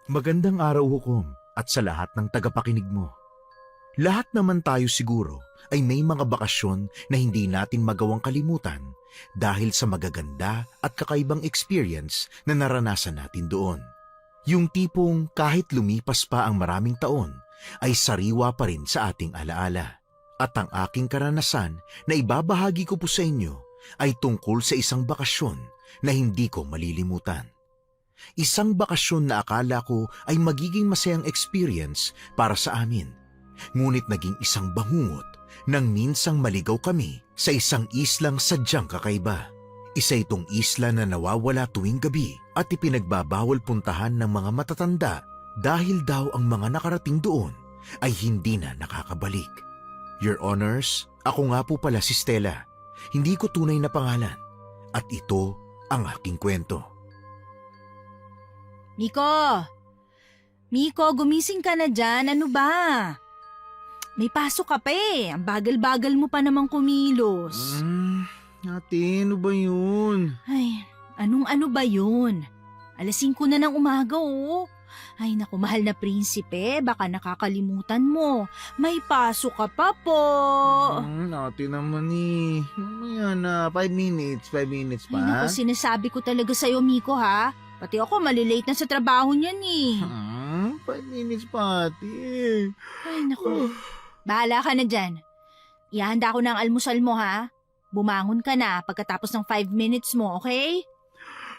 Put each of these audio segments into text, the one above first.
Magandang araw, Hukom, at sa lahat ng tagapakinig mo. Lahat naman tayo siguro ay may mga bakasyon na hindi natin magawang kalimutan dahil sa magaganda at kakaibang experience na naranasan natin doon. Yung tipong kahit lumipas pa ang maraming taon, ay sariwa pa rin sa ating alaala. At ang aking karanasan na ibabahagi ko po sa inyo ay tungkol sa isang bakasyon na hindi ko malilimutan. Isang bakasyon na akala ko ay magiging masayang experience para sa amin. Ngunit naging isang bangungot nang minsang maligaw kami sa isang islang sadyang kakaiba. Isa itong isla na nawawala tuwing gabi at ipinagbabawal puntahan ng mga matatanda dahil daw ang mga nakarating doon ay hindi na nakakabalik. Your Honors, ako nga po pala si Stella. Hindi ko tunay na pangalan. At ito ang aking kwento. Miko! Miko, gumising ka na dyan. Ano ba? May pasok ka pa eh. Ang bagal-bagal mo pa namang kumilos. Ate, ano ba yun? Ay, anong-ano ba yun? 5:00 na ng umaga oh. Ay naku, mahal na prinsipe, baka nakakalimutan mo. May pasok ka pa po. Ate naman eh. Mamaya na, 5 minutes pa. Ay naku, sinasabi ko talaga sa'yo, Miko ha. Pati ako malilate na sa trabaho niyan eh. 5 minutes pa, ate. Ay naku, bahala ka na dyan. Ihanda ko na ang almusal mo ha. Bumangon ka na pagkatapos ng 5 minutes mo, okay?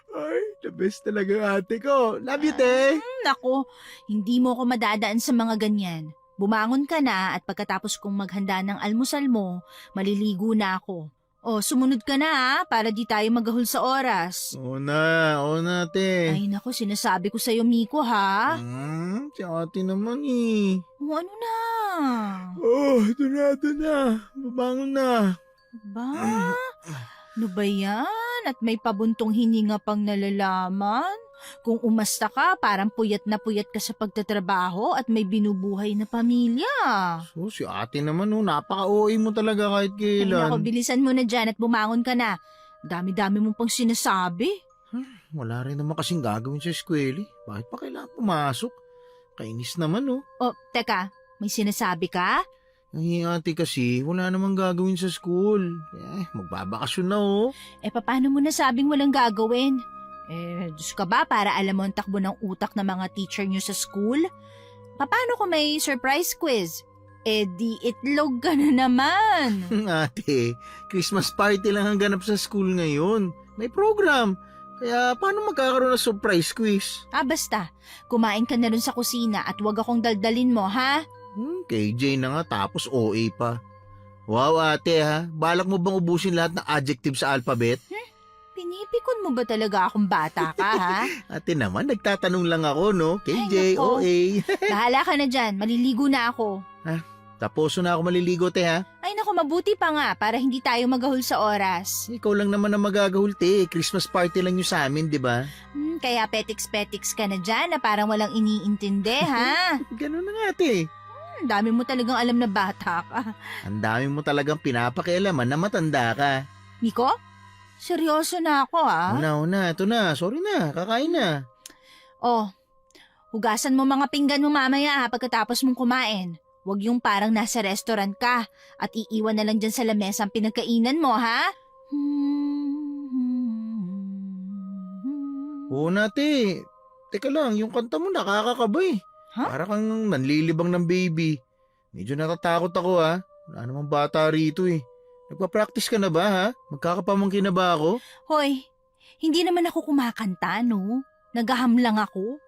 Ay, the best talaga ate ko. Love you, te. Naku, hindi mo ako madadaan sa mga ganyan. Bumangon ka na at pagkatapos kong maghanda ng almusal mo, maliligo na ako. O, sumunod ka na ha, para di tayo magahol sa oras. Oo na, te. Ay naku, sinasabi ko sa'yo, Miko ha. Si ate naman eh. O, ano na? Ito na. Babangon na. Ba? Ano ba yan? At may pabuntong hininga pang nalalaman? Kung umasta ka, parang puyat na puyat ka sa pagtatrabaho at may binubuhay na pamilya. So, si ate naman napaka-OA mo talaga kahit Ay kailan. naku, bilisan mo na dyan at bumangon ka na. Dami-dami mong pang sinasabi. Wala rin naman kasing gagawin sa eskwela. Bakit pa kailangan pumasok? Kainis naman O, teka, may sinasabi ka? Ay, ate kasi, wala namang gagawin sa school. Magbabakasyon na Paano mo nasabing walang gagawin? Diyos ka ba para alam mo ang takbo ng utak ng mga teacher nyo sa school? Paano kung may surprise quiz? Di itlog ka na naman. Ate, Christmas party lang ang ganap sa school ngayon. May program. Kaya paano magkakaroon ng surprise quiz? Basta, kumain ka na rin sa kusina at wag akong daldalin mo, ha? KJ na nga tapos OA pa. Wow ate ha, balak mo bang ubusin lahat ng adjective sa alphabet? Pinipikon mo ba talaga akong bata ka, ha? Ate naman, nagtatanong lang ako no, KJ, Ay, nako. OA. Bahala ka na dyan, maliligo na ako. Tapos na ako maliligo te ha. Ay naku, mabuti pa nga para hindi tayo magahol sa oras. Ikaw lang naman ang magagahul te, Christmas party lang yun sa amin, di ba? Kaya petiks-petiks ka na dyan na parang walang iniintindi, ha? Ganun na nga te. Ang dami mo talagang alam na bata ka. Ang dami mo talagang pinapakialaman na matanda ka. Miko? Seryoso na ako, ha? Una, ito na. Sorry na, kakain na. Oh, hugasan mo mga pinggan mo mamaya ha pagkatapos mong kumain. Huwag yung parang nasa restaurant ka at iiwan na lang dyan sa lamesa ang pinagkainan mo, ha? Oo na, te. Teka lang, yung kanta mo nakakakabay. Ha? Para kang nanlilibang ng baby. Medyo natatakot ako ha. Wala namang bata rito eh. Nagpa-practice ka na ba ha? Magkakapamangkin na ba ako? Hoy, hindi naman ako kumakanta, no? Nagaham lang ako.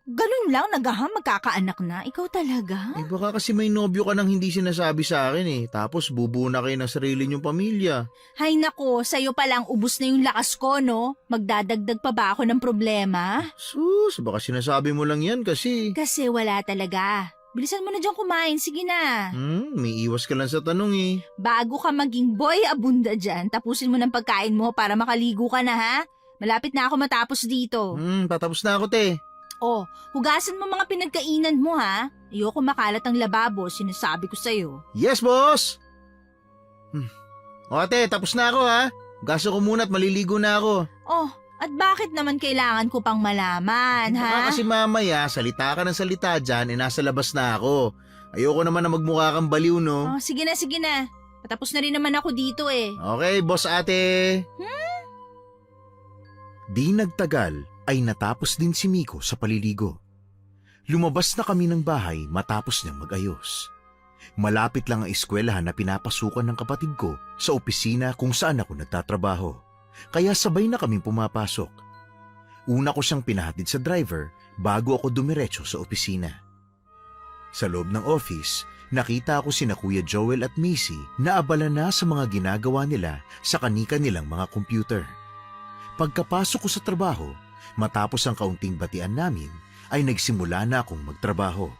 Ganun lang, nagaham, magkakaanak na. Ikaw talaga? Baka kasi may nobyo ka nang hindi sinasabi sa akin eh. Tapos bubuo na kayo ng sarili niyong pamilya. Hay nako, sa'yo palang ubus na yung lakas ko, no? Magdadagdag pa ba ako ng problema? Sus, baka sinasabi mo lang yan kasi. Kasi wala talaga. Bilisan mo na dyan kumain, sige na. May iwas ka lang sa tanong eh. Bago ka maging boy abunda dyan, tapusin mo ng pagkain mo para makaligo ka na, ha? Malapit na ako matapos dito. Tatapos na ako te. Oh, hugasan mo mga pinagkainan mo, ha? Ayoko makalat ang lababo, sinasabi ko sa'yo. Yes, boss! O ate, tapos na ako ha. Gaso ko muna at maliligo na ako. Oh, At bakit naman kailangan ko pang malaman, Baka ha? kasi mamaya, salita ka ng salita dyan, nasa labas na ako. Ayoko naman na magmukha kang baliw, no? Oh, sige na, sige na. Patapos na rin naman ako dito eh. Okay, boss ate. Di nagtagal ay natapos din si Miko sa paliligo. Lumabas na kami ng bahay matapos niyang mag-ayos. Malapit lang ang eskwelahan na pinapasukan ng kapatid ko sa opisina kung saan ako nagtatrabaho. Kaya sabay na kaming pumapasok. Una ko siyang pinahatid sa driver bago ako dumiretso sa opisina. Sa loob ng office, nakita ko sina Kuya Joel at Macy na abala na sa mga ginagawa nila sa kanika-nilang mga computer. Pagkapasok ko sa trabaho, matapos ang kaunting batian namin, ay nagsimula na akong magtrabaho.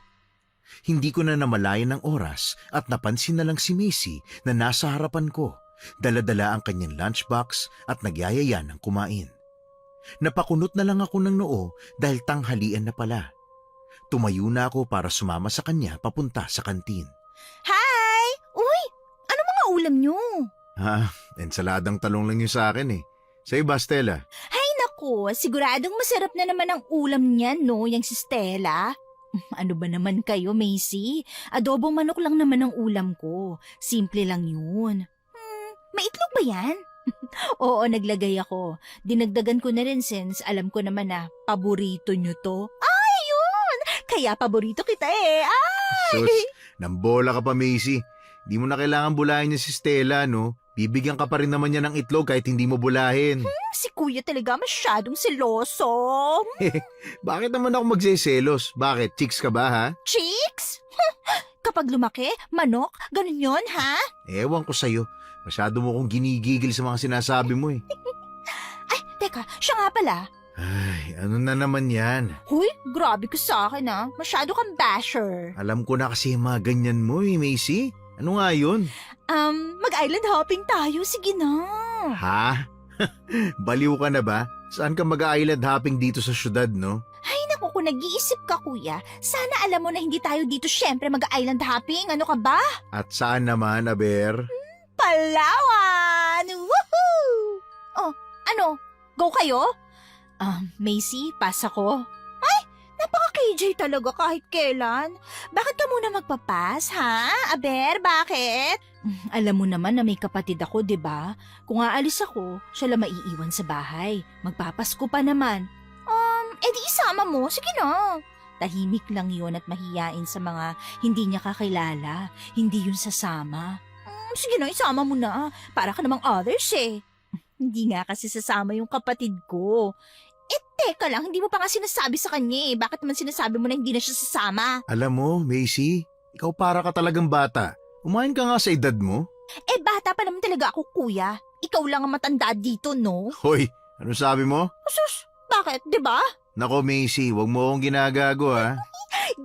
Hindi ko na namalayan ng oras at napansin na lang si Macy na nasa harapan ko, dala-dala ang kanyang lunchbox at nagyayaya ng kumain. Napakunot na lang ako ng noo dahil tanghalian na pala. Tumayo na ako para sumama sa kanya papunta sa kantin. Hi! Uy! Ano mga ulam nyo? Ensaladang talong lang yun sa akin eh. Sa'yo ba, Stella? Ay naku, siguradong masarap na naman ang ulam niyan, no? Yang si Stella. Ano ba naman kayo, Macy? Adobong manok lang naman ang ulam ko. Simple lang yun. May itlog ba yan? Oo, naglagay ako. Dinagdagan ko na rin since alam ko naman na paborito nyo to. Ay, yun! Kaya paborito kita eh. Ay! Sus, nambola ka pa, Macy. Di mo na kailangan bulahin niya si Stella, no? Bibigyan ka pa rin naman niya ng itlog kahit hindi mo bulahin. Si kuya talaga masyadong seloso. Bakit naman ako magseselos? Bakit? Chicks ka ba, ha? Chicks? Kapag lumaki, manok, ganun yun, ha? Ewan ko sa'yo. Masyado mo kong ginigigil sa mga sinasabi mo eh. Ay, teka, siya nga pala. Ay, ano na naman yan? Huy, grabe ka sa akin, ha? Masyado kang basher. Alam ko na kasi yung mga ganyan mo eh, Macy. Ano nga yun? Mag-island hopping tayo, sige na. Ha? Baliw ka na ba? Saan ka mag-island hopping dito sa syudad, no? Ay, naku, kung nag-iisip ka, kuya, sana alam mo na hindi tayo dito syempre mag-island hopping. Ano ka ba? At saan naman, Aber? Palawan! Woohoo! Oh, ano? Go kayo? Macy, pass ako. Ay, napaka-KJ talaga kahit kailan. Bakit ka muna magpapas, ha? Aber, bakit? Alam mo naman na may kapatid ako, di ba? Kung aalis ako, siya lang maiiwan sa bahay. Magpapasko pa naman. Edi isama mo. Sige na. Tahimik lang yon at mahiyain sa mga hindi niya kakilala. Hindi yun sasama. Sige na, isama mo na. Para ka namang others eh. Hindi nga kasi sasama yung kapatid ko. Teka lang, hindi mo pa nga sinasabi sa kanya eh. Bakit naman sinasabi mo na hindi na siya sasama? Alam mo, Macy, ikaw para ka talagang bata. Umain ka nga sa edad mo. Bata pa naman talaga ako, kuya. Ikaw lang ang matanda dito, no? Hoy, ano sabi mo? Sus, bakit? Di ba? Nako, Macy, wag mo akong ginagago, ha?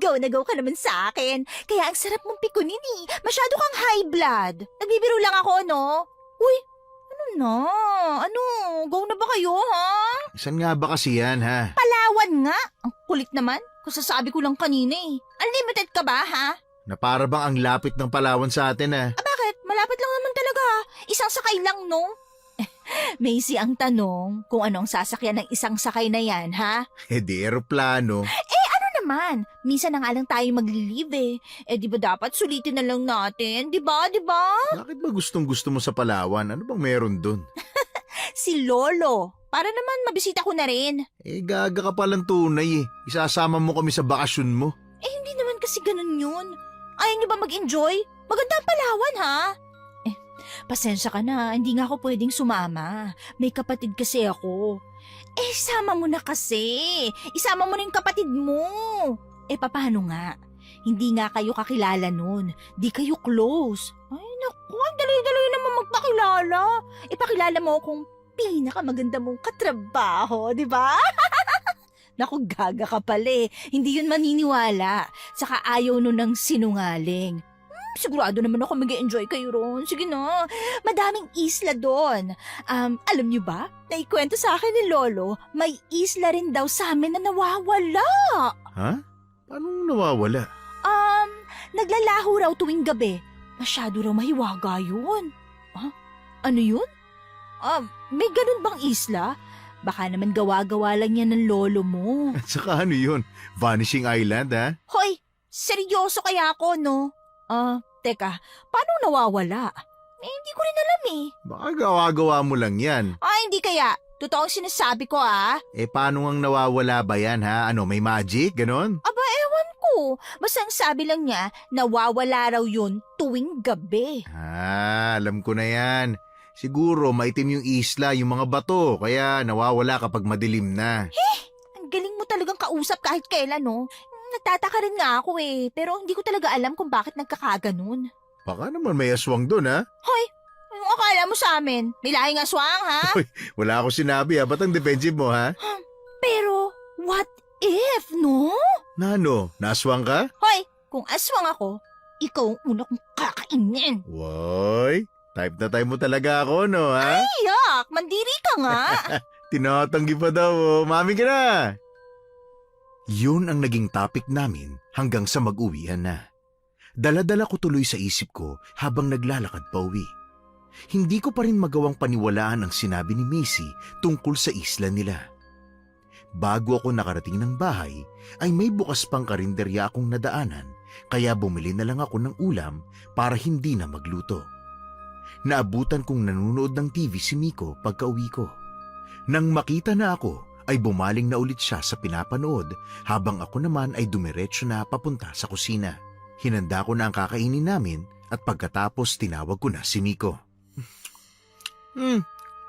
Go na go ka naman sa akin. Kaya ang sarap mong pikunin eh. Masyado kang high blood. Nagbibiro lang ako, no? Uy, ano na? Ano? Go na ba kayo, ha? Saan nga ba kasi yan, ha? Palawan nga. Ang kulit naman. Kung sasabi ko lang kanina eh. Unlimited ka ba, ha? Na para bang ang lapit ng Palawan sa atin, ha? Bakit? Malapit lang naman talaga. Isang sakay lang, no? Macy, ang tanong, kung anong sasakyan ng isang sakay na yan, ha? Di eroplano. Naman, minsan na nga lang tayo magli-leave eh. Di ba dapat sulitin na lang natin? Di ba? Di ba? Bakit ba gustong-gusto mo sa Palawan? Ano bang meron dun? Si Lolo. Para naman mabisita ko na rin. Gaga ka palang tunay eh. Isasama mo kami sa bakasyon mo. Hindi naman kasi ganun yun. Ayaw niyo ba mag-enjoy? Maganda ang Palawan, ha? Pasensya ka na, hindi nga ako pwedeng sumama. May kapatid kasi ako. Isama mo na kasi. Isama mo na yung kapatid mo. Paano nga? Hindi nga kayo kakilala nun. Di kayo close. Ay, naku, ang dali-dali naman magpakilala. Ipakilala mo akong pinakamaganda mong katrabaho, di ba? Naku, gaga ka pala eh. Hindi yun maniniwala. Saka ayaw nun ng sinungaling. Sigurado naman ako mag-enjoy kayo ron. Sige na, madaming isla doon. Alam niyo ba, naikwento sa akin ni Lolo, may isla rin daw sa amin na nawawala. Ha? Paano nawawala? Naglalaho raw tuwing gabi. Masyado raw mahiwaga yun. Ano yun? May ganun bang isla? Baka naman gawa-gawa lang yan ng lolo mo. At saka ano yun? Vanishing Island, ha? Hoy, seryoso kaya ako, no? Teka, paano nawawala? Hindi ko rin alam eh. Baka gawa-gawa mo lang yan. Hindi kaya. Totoong sinasabi ko Paano ngang nawawala ba yan, ha? Ano, may magic? Ganon? Aba, ewan ko. Basta ang sabi lang niya, nawawala raw yun tuwing gabi. Alam ko na yan. Siguro maitim yung isla, yung mga bato, kaya nawawala kapag madilim na. Ang galing mo talagang kausap kahit kailan, no? Nagtataka rin nga ako pero hindi ko talaga alam kung bakit nagkakaganon. Baka naman may aswang dun, ha? Hoy, anong akala mo sa amin? May lahing aswang, ha? Hoy, wala ako sinabi, ha? Ba't ang defensive mo, ha? Pero, what if, no? Nano, naaswang ka? Hoy, kung aswang ako, ikaw ang una kong kakainin. Woy, type na type mo talaga ako, no, ha? Yak, mandiri ka nga. Tinatanggi pa daw, oh. Mami ka na! Yun ang naging topic namin hanggang sa mag-uwian na. Dala-dala ko tuloy sa isip ko habang naglalakad pa uwi. Hindi ko pa rin magawang paniwalaan ang sinabi ni Macy tungkol sa isla nila. Bago ako nakarating ng bahay, ay may bukas pang karinderya akong nadaanan, kaya bumili na lang ako ng ulam para hindi na magluto. Naabutan kong nanonood ng TV si Miko pagka-uwi ko. Nang makita na ako, ay bumaling na ulit siya sa pinapanood habang ako naman ay dumiretso na papunta sa kusina. Hinanda ko na ang kakainin namin at pagkatapos tinawag ko na si Miko.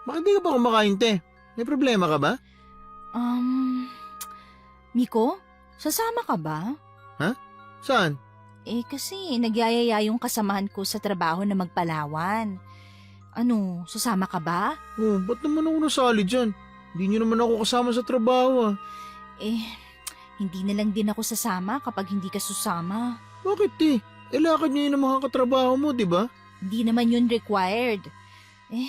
Bakit di ka ba kumakain, te? May problema ka ba? Miko, sasama ka ba? Saan? Kasi nagyayaya yung kasamahan ko sa trabaho na magpalawan. Ano, sasama ka ba? Ba't naman ako nasali dyan? Hindi nyo naman ako kasama sa trabaho, Hindi na lang din ako sasama kapag hindi ka susama. Bakit, te? Lakad nyo yun ang mga katrabaho mo, di ba? Hindi naman yun required.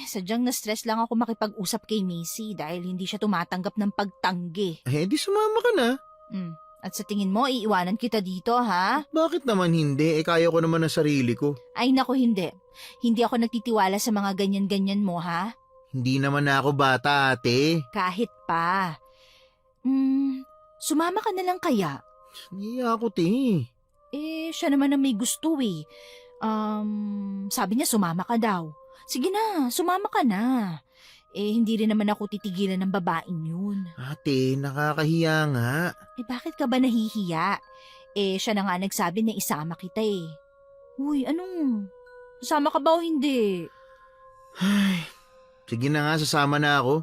Sadyang na-stress lang ako makipag-usap kay Macy dahil hindi siya tumatanggap ng pagtanggi. Di sumama ka na. At sa tingin mo, iiwanan kita dito, ha? Bakit naman hindi? Kaya ko naman ang sarili ko. Ay naku, hindi. Hindi ako nagtitiwala sa mga ganyan-ganyan mo, ha? Hindi naman na ako bata, ate. Kahit pa. Sumama ka na lang kaya? Niya ako, te. Siya naman ang may gusto sabi niya sumama ka daw. Sige na, sumama ka na. Hindi rin naman ako titigilan ng babaeng yun. Ate, nakakahiya nga. Bakit ka ba nahihiya? Siya na nga nagsabi na isama kita Uy, anong? Sasama ka ba o hindi? Ay, sige na nga, sasama na ako.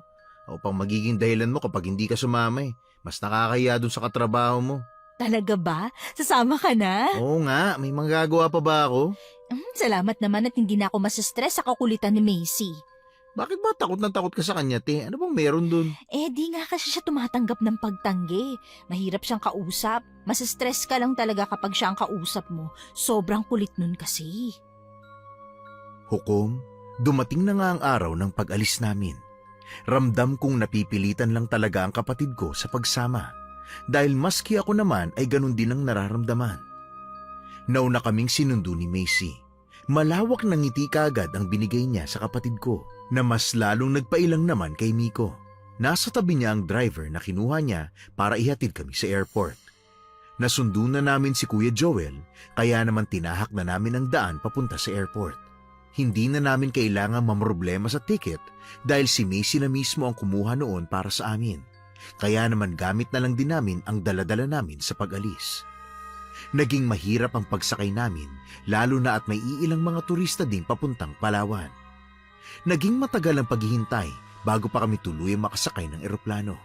Ako pang magiging dahilan mo kapag hindi ka sumama Mas nakakahiya dun sa katrabaho mo. Talaga ba? Sasama ka na? Oo nga, may manggagawa pa ba ako? Salamat naman at hindi na ako masistress sa kakulitan ni Macy. Bakit ba takot na takot ka sa kanya, te? Ano bang meron dun? Di nga kasi siya tumatanggap ng pagtanggi. Mahirap siyang kausap. Masistress ka lang talaga kapag siya ang kausap mo. Sobrang kulit nun kasi. Hukom, dumating na nga ang araw ng pag-alis namin. Ramdam kong napipilitan lang talaga ang kapatid ko sa pagsama. Dahil maski ako naman ay ganun din ang nararamdaman. Nauna kaming sinundo ni Macy. Malawak na ngiti kaagad ang binigay niya sa kapatid ko na mas lalong nagpailang naman kay Miko. Nasa tabi niya ang driver na kinuha niya para ihatid kami sa airport. Nasundo na namin si Kuya Joel kaya naman tinahak na namin ang daan papunta sa airport. Hindi na namin kailangang mamroblema sa ticket dahil si Macy na mismo ang kumuha noon para sa amin. Kaya naman gamit na lang din namin ang daladala namin sa pag-alis. Naging mahirap ang pagsakay namin, lalo na at may iilang mga turista din papuntang Palawan. Naging matagal ang paghihintay bago pa kami tuluyang makasakay ng eroplano.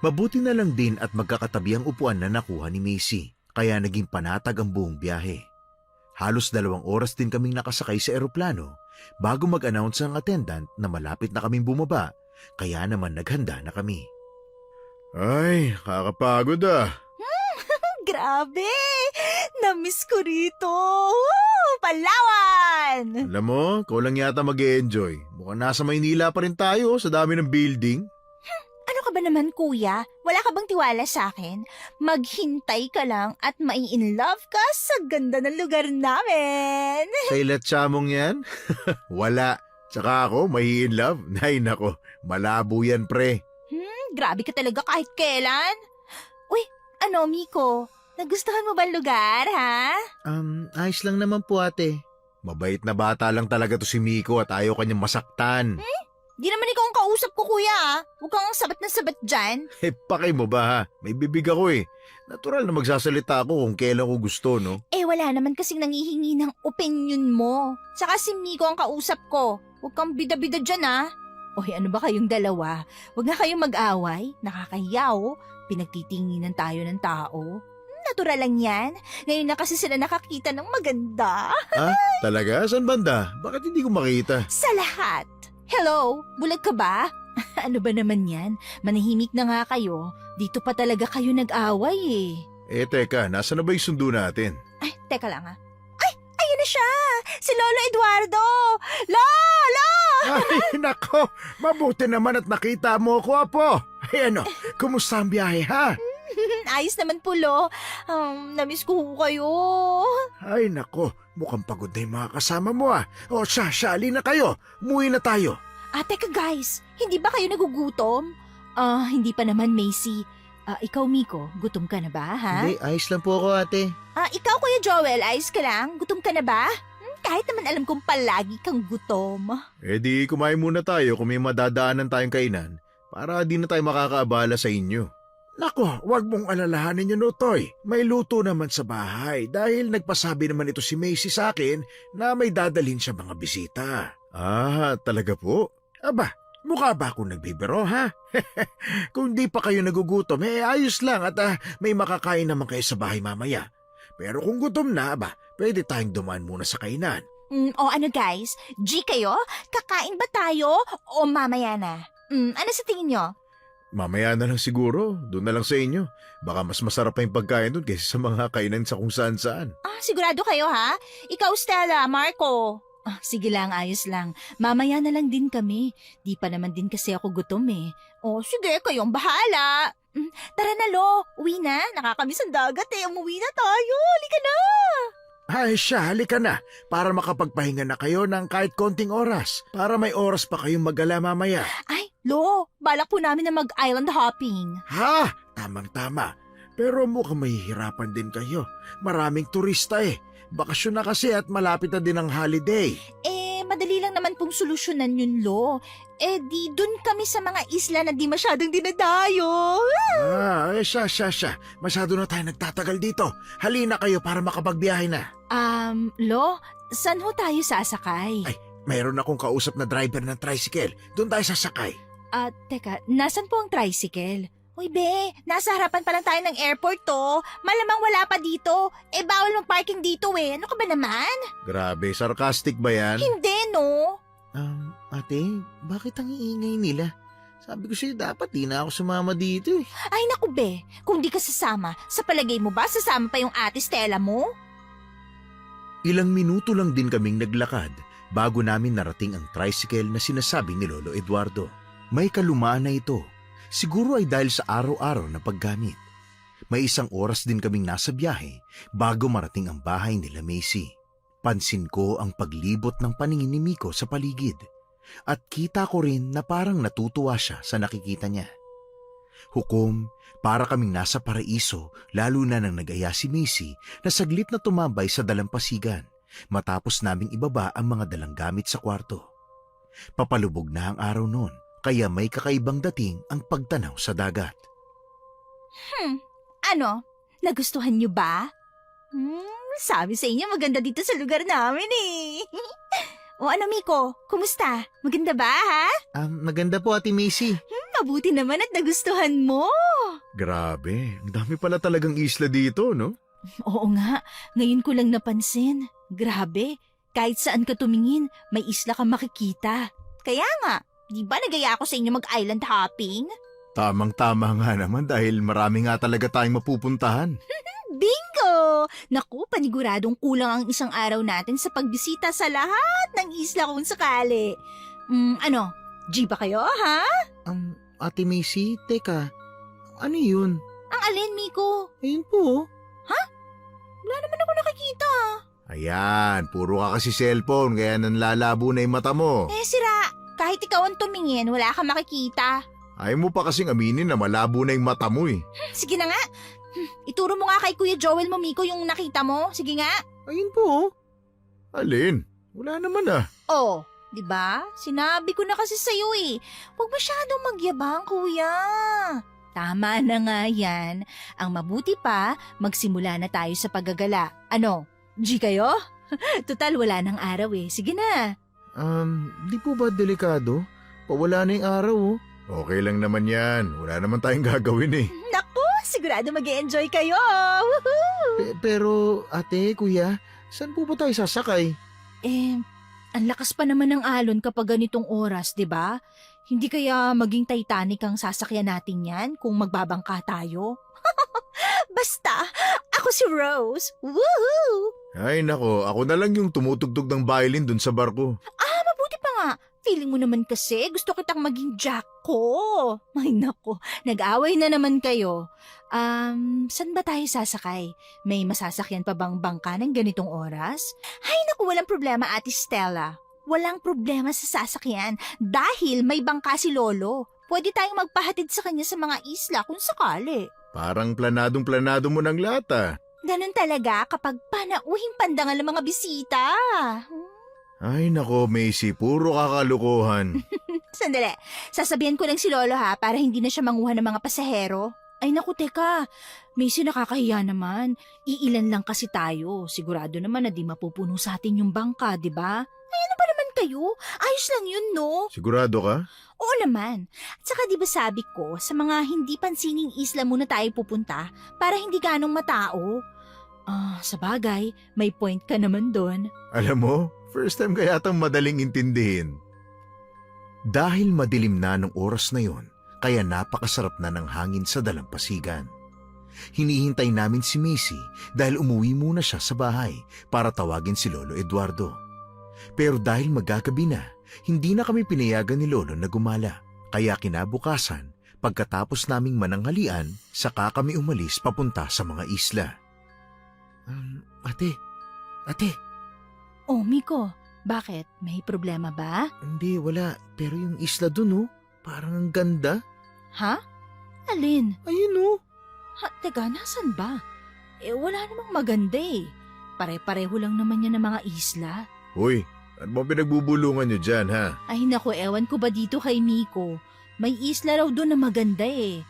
Mabuti na lang din at magkakatabi ang upuan na nakuha ni Macy, kaya naging panatag ang buong biyahe. Halos 2 oras din kaming nakasakay sa eroplano bago mag-announce ang attendant na malapit na kaming bumaba, kaya naman naghanda na kami. Ay, kakapagod Grabe! Namiss ko rito! Palawan! Alam mo, ikaw lang yata mag-e-enjoy. Mukhang nasa Maynila pa rin tayo sa dami ng building. Ano ka ba naman, kuya? Wala ka bang tiwala sa akin? Maghintay ka lang at mai-in-love ka sa ganda ng lugar namin! Sa ilatsamong yan? Wala. Tsaka ako, may in love. Nay nako, malabo yan pre. Grabe ka talaga kahit kailan. Uy, ano Miko? Nagustuhan mo ba ang lugar, ha? Ayos lang naman po ate. Mabait na bata lang talaga to si Miko at ayaw kanyang masaktan. Di naman ikaw ang kausap ko, kuya, ha? Huwag kang sabat na sabat dyan. Pakay mo ba ha? May bibig ako eh. Natural na magsasalita ako kung kailan ko gusto, no? Wala naman kasing nangihingi ng opinion mo. Saka si Miko ang kausap ko. Huwag kang bida-bida dyan, ha? Oy, ano ba kayong dalawa? Huwag na kayong mag-away. Nakakahiya, oh. Pinagtitinginan tayo ng tao. Natural lang yan. Ngayon na kasi sila nakakita ng maganda. Talaga? Saan banda? Bakit hindi ko makita? Sa lahat. Hello? Bulag ka ba? Ano ba naman yan? Manahimik na nga kayo. Dito pa talaga kayo nag-away eh. Teka, nasa na ba yung sundo natin? Ay, teka lang Ay, ayun na siya! Si Lolo Eduardo! Lolo! Ay, nako! Mabuti naman at nakita mo ko, Apo! Ay ano, kumusta ang biyahe, ha? Ayos naman po, Lo. Namiss ko kayo. Ay nako, mukhang pagod na yung mga kasama mo, O sali na kayo, umuwi na tayo. Teka guys, hindi ba kayo nagugutom? Hindi pa naman, Macy. Ikaw, Miko, gutom ka na ba, ha? Hindi, ayos lang po ako ate. Ikaw, Kuya Joel, ayos ka lang? Gutom ka na ba? Kahit naman alam kong palagi kang gutom. Di kumain muna tayo kung may madadaanan tayong kainan para di na tayo makakaabala sa inyo. Nako, wag mong alalahanin yun, Utoy. May luto naman sa bahay dahil nagpasabi naman ito si Macy sa akin na may dadalhin siya mga bisita. Talaga po? Aba, mukha ba akong nagbibiro, ha? Kung di pa kayo nagugutom, ayos lang at may makakain naman kayo sa bahay mamaya. Pero kung gutom na, pwede tayong dumaan muna sa kainan. O ano guys, G kayo? Kakain ba tayo o mamaya na? Ano sa tingin nyo? Mamaya na lang siguro, doon na lang sa inyo. Baka mas masarap pa yung pagkain doon kaysa sa mga kainan sa kung saan-saan. Sigurado kayo ha? Ikaw Stella, Marco. Sige lang, ayos lang. Mamaya na lang din kami. Di pa naman din kasi ako gutom eh. Sige, kayong bahala. Tara na, Lo. Uwi na. Nakakamiss ang dagat eh. Umuwi na tayo. Halika na. Ay siya, halika na para makapagpahinga na kayo ng kahit konting oras para may oras pa kayong mag-gala mamaya. Ay, Lo, balak po namin na mag-island hopping. Ha? Tamang-tama. Pero mukhang mahihirapan din kayo. Maraming turista eh. Bakasyon na kasi at malapit na din ang holiday. Madali lang naman pong solusyonan yun, Lo. Di dun kami sa mga isla na di masyadong dinadayo. Siya. Masyado na tayo nagtatagal dito. Halina kayo para makapagbiyahe na. Lo, saan ho tayo sasakay? Ay, mayroon akong kausap na driver ng tricycle. Doon tayo sasakay. Teka, nasan po ang tricycle? Uy, be, nasa harapan pa lang tayo ng airport to. Malamang wala pa dito. Bawal mag-parking dito eh. Ano ka ba naman? Grabe, sarcastic ba yan? Hindi, no? Ate, bakit ang iingay nila? Sabi ko sa'yo, dapat di na ako sumama dito eh. Ay, naku, be. Kung di ka sasama, sa palagay mo ba sasama pa yung ate Stella mo? Ilang minuto lang din kaming naglakad bago namin narating ang tricycle na sinasabi ni Lolo Eduardo. May kalumaan na ito. Siguro ay dahil sa araw-araw na paggamit. May isang oras din kaming nasa biyahe bago marating ang bahay nila Macy. Pansin ko ang paglibot ng paningin ni Miko sa paligid at kita ko rin na parang natutuwa siya sa nakikita niya. Hukom, para kaming nasa paraiso lalo na nang nag-aya si Macy na saglit na tumambay sa dalampasigan matapos naming ibaba ang mga dalang gamit sa kwarto. Papalubog na ang araw noon. Kaya may kakaibang dating ang pagtanaw sa dagat. Ano? Nagustuhan niyo ba? Sabi sa inyo maganda dito sa lugar namin eh. O ano, Miko? Kumusta? Maganda ba, ha? Maganda po Ate Macy. Mabuti naman at nagustuhan mo. Grabe, ang dami pala talagang isla dito, no? Oo nga, ngayon ko lang napansin. Grabe, kahit saan ka tumingin, may isla kang makikita. Kaya nga, di ba nagaya ako sa inyo mag-island hopping? Tamang-tama nga naman dahil marami nga talaga tayong mapupuntahan. Bingo! Naku, paniguradong kulang ang isang araw natin sa pagbisita sa lahat ng isla kung sakali. Ano, G ba kayo, ha? Ate Macy, teka, ano yun? Ang alin, Miko? Ayun po. Wala naman ako nakikita. Ayan, puro ka kasi cellphone kaya nanlalabo na yung mata mo. Sira, kahit ikaw ang tumingin, wala kang makikita. Ayaw mo pa kasing aminin na malabo na yung mata mo eh. Sige na nga. Ituro mo nga kay Kuya Joel mo, Miko, yung nakita mo. Sige nga. Ayun po. Alin? Wala naman ah. Oh, di ba? Sinabi ko na kasi sa'yo eh. Huwag masyadong magyabang, kuya. Tama na nga yan. Ang mabuti pa, magsimula na tayo sa paggagala. Ano? G kayo? Total, wala nang araw eh. Sige na. Di po ba delikado? Pawala na yung araw oh. Okay lang naman yan. Wala naman tayong gagawin eh. Naku, sigurado mag-e-enjoy kayo. Woohoo! Pero ate, kuya, saan po ba tayo sasakay? Ang lakas pa naman ng alon kapag ganitong oras, di ba? Hindi kaya maging Titanic ang sasakyan natin yan kung magbabangka tayo? Basta, ako si Rose. Woohoo! Ay nako, ako na lang yung tumutugtog ng violin dun sa barko. Mabuti pa nga. Feeling mo naman kasi gusto kitang maging Jack ko. Ay nako, nag-away na naman kayo. Saan ba tayo sasakay? May masasakyan pa bang bangka ng ganitong oras? Ay naku, walang problema, Ate Stella. Walang problema sa sasakyan dahil may bangka si Lolo. Pwede tayong magpahatid sa kanya sa mga isla kung sakali. Parang planadong-planado mo ng lahat ah. Ganun talaga kapag panauhing pandangal ng mga bisita. Ay nako, Macy, puro kakalukuhan. Sandali, sasabihan ko lang si Lolo ha para hindi na siya manguha ng mga pasahero. Ay naku, teka, Macy, nakakahiya naman. Iilan lang kasi tayo. Sigurado naman na di mapupuno sa atin yung bangka, di ba? Ay ano ba naman kayo? Ayos lang yun, no? Sigurado ka? Oo naman. At saka di ba sabi ko, sa mga hindi pansining isla muna tayo pupunta para hindi ganong matao. Sa bagay, may point ka naman doon. Alam mo, first time kaya itong madaling intindihin. Dahil madilim na ng oras na yon, kaya napakasarap na ng hangin sa dalampasigan. Hinihintay namin si Macy dahil umuwi muna siya sa bahay para tawagin si Lolo Eduardo. Pero dahil magagabi na, hindi na kami pinayagan ni Lolo na gumala. Kaya kinabukasan, pagkatapos naming mananghalian, saka kami umalis papunta sa mga isla. Ate, Oh, Miko, bakit? May problema ba? hindi, wala. Pero yung isla dun oh, parang ang ganda. Ha? Alin? Ayun oh. Teka, nasan ba? Wala namang maganda eh. Pare-pareho lang naman yan ng mga isla. Hoy, ano bang pinagbubulungan nyo dyan ha? Ay naku, ewan ko ba dito kay Miko? May isla raw doon na maganda eh.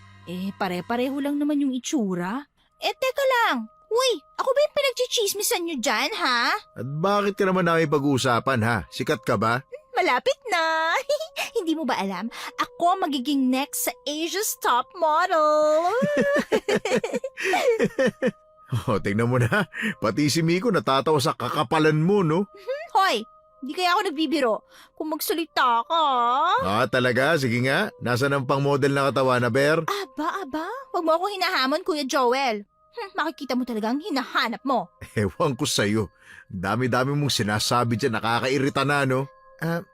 Pare-pareho lang naman yung itsura. Teka lang. Uy, ako ba yung pinagchichismisan nyo dyan, ha? At bakit ka naman namin pag-uusapan ha? Sikat ka ba? Malapit na. Hindi mo ba alam? Ako magiging next sa Asia's top model. Tingnan mo na. Pati si Miko natatawa sa kakapalan mo, no? Hoy, hindi kaya ako nagbibiro. Kung magsalita ka. Talaga? Sige nga. Nasaan ang pang-model na katawan na, Bear? Aba. Huwag mo ako hinahamon, Kuya Joel. Makikita mo talaga ang hinahanap mo. Ewan ko sa'yo. Dami-dami mong sinasabi dyan. Nakakairita na, no?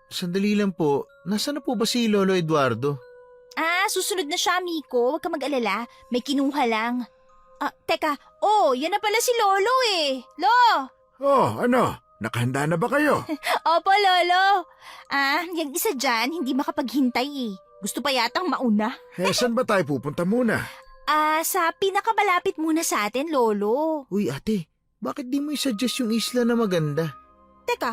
Sandali lang po. Nasaan na po ba si Lolo Eduardo? Susunod na siya, Miko. Huwag ka mag-alala. May kinuha lang. Teka. Yan na pala si Lolo eh. Lo! Oh, ano? Nakahanda na ba kayo? Opo, Lolo. Yung isa dyan, hindi makapaghintay eh. Gusto pa yatang mauna. Saan ba tayo pupunta muna? Sa pinakamalapit muna sa atin, Lolo. Uy ate, bakit di mo i-suggest yung isla na maganda? Teka,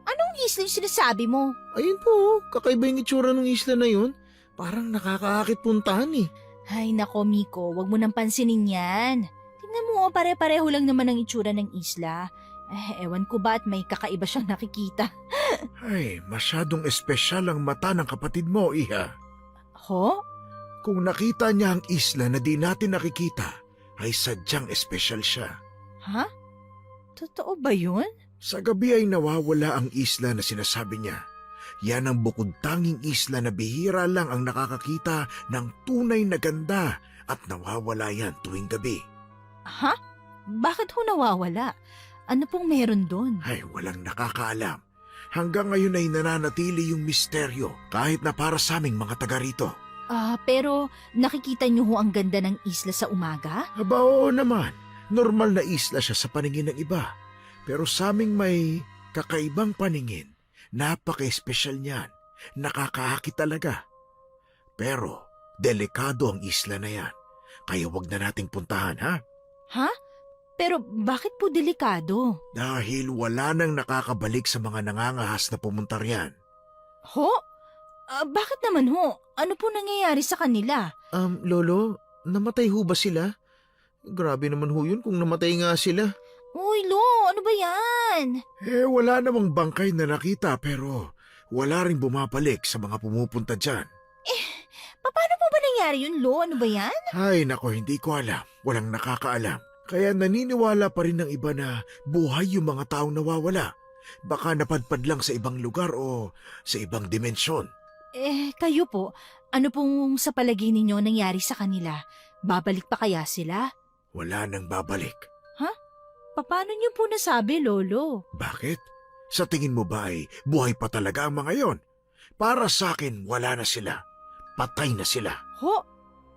anong isla yung sinasabi mo? Ayun po, oh, kakaiba yung itsura ng isla na yun. Parang nakakaakit puntahan eh. Ay nako, Miko, wag mo nang pansinin yan. Tingnan mo, pare-pareho lang naman ang itsura ng isla. Ewan ko ba at may kakaiba siyang nakikita. Ay, masyadong espesyal ang mata ng kapatid mo, Iha. Ho? Kung nakita niya ang isla na di natin nakikita, ay sadyang espesyal siya. Ha? Totoo ba yun? Sa gabi ay nawawala ang isla na sinasabi niya. Yan ang bukod tanging isla na bihira lang ang nakakakita ng tunay na ganda at nawawala yan tuwing gabi. Ha? Bakit ho nawawala? Ano pong meron doon? Ay, walang nakakaalam. Hanggang ngayon ay nananatili yung misteryo kahit na para sa aming mga taga rito. Pero nakikita niyo ho ang ganda ng isla sa umaga? Aba, oo naman. Normal na isla siya sa paningin ng iba. Pero sa aming may kakaibang paningin, napaka-espesyal niyan. Nakakaakit talaga. Pero Delikado ang isla na yan. Kaya wag na nating puntahan, ha? Ha? Pero bakit po delikado? Dahil wala nang nakakabalik sa mga nangangahas na pumunta riyan. Ho? Bakit naman ho? Ano po nangyayari sa kanila? Lolo, namatay ho ba sila? Grabe naman ho yun kung namatay nga sila. Uy, Lo, ano ba yan? Wala namang bangkay na nakita pero wala ring bumabalik sa mga pumupunta dyan. Paano po ba nangyari yun, Lo? Ano ba yan? Ay nako, hindi ko alam. Walang nakakaalam. Kaya naniniwala pa rin ng iba na buhay yung mga taong nawawala. Baka napadpad lang sa ibang lugar o sa ibang dimensyon. Kayo po, ano pong sa palagay ninyo nangyari sa kanila? Babalik pa kaya sila? Wala nang babalik. Paano niyo po nasabi, Lolo? Bakit? Sa tingin mo ba ay buhay pa talaga ang mga yon? Para sa akin, wala na sila. Patay na sila. Ho?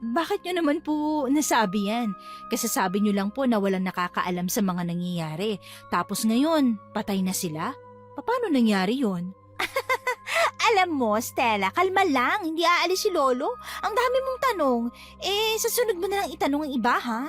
Bakit niyo naman po nasabi yan? Kasasabi niyo lang po na walang nakakaalam sa mga nangyayari. Tapos ngayon, patay na sila? Paano nangyari yon? Alam mo, Stella, kalma lang. Hindi aalis si Lolo. Ang dami mong tanong. Sa sunod mo na lang itanong ang iba, ha?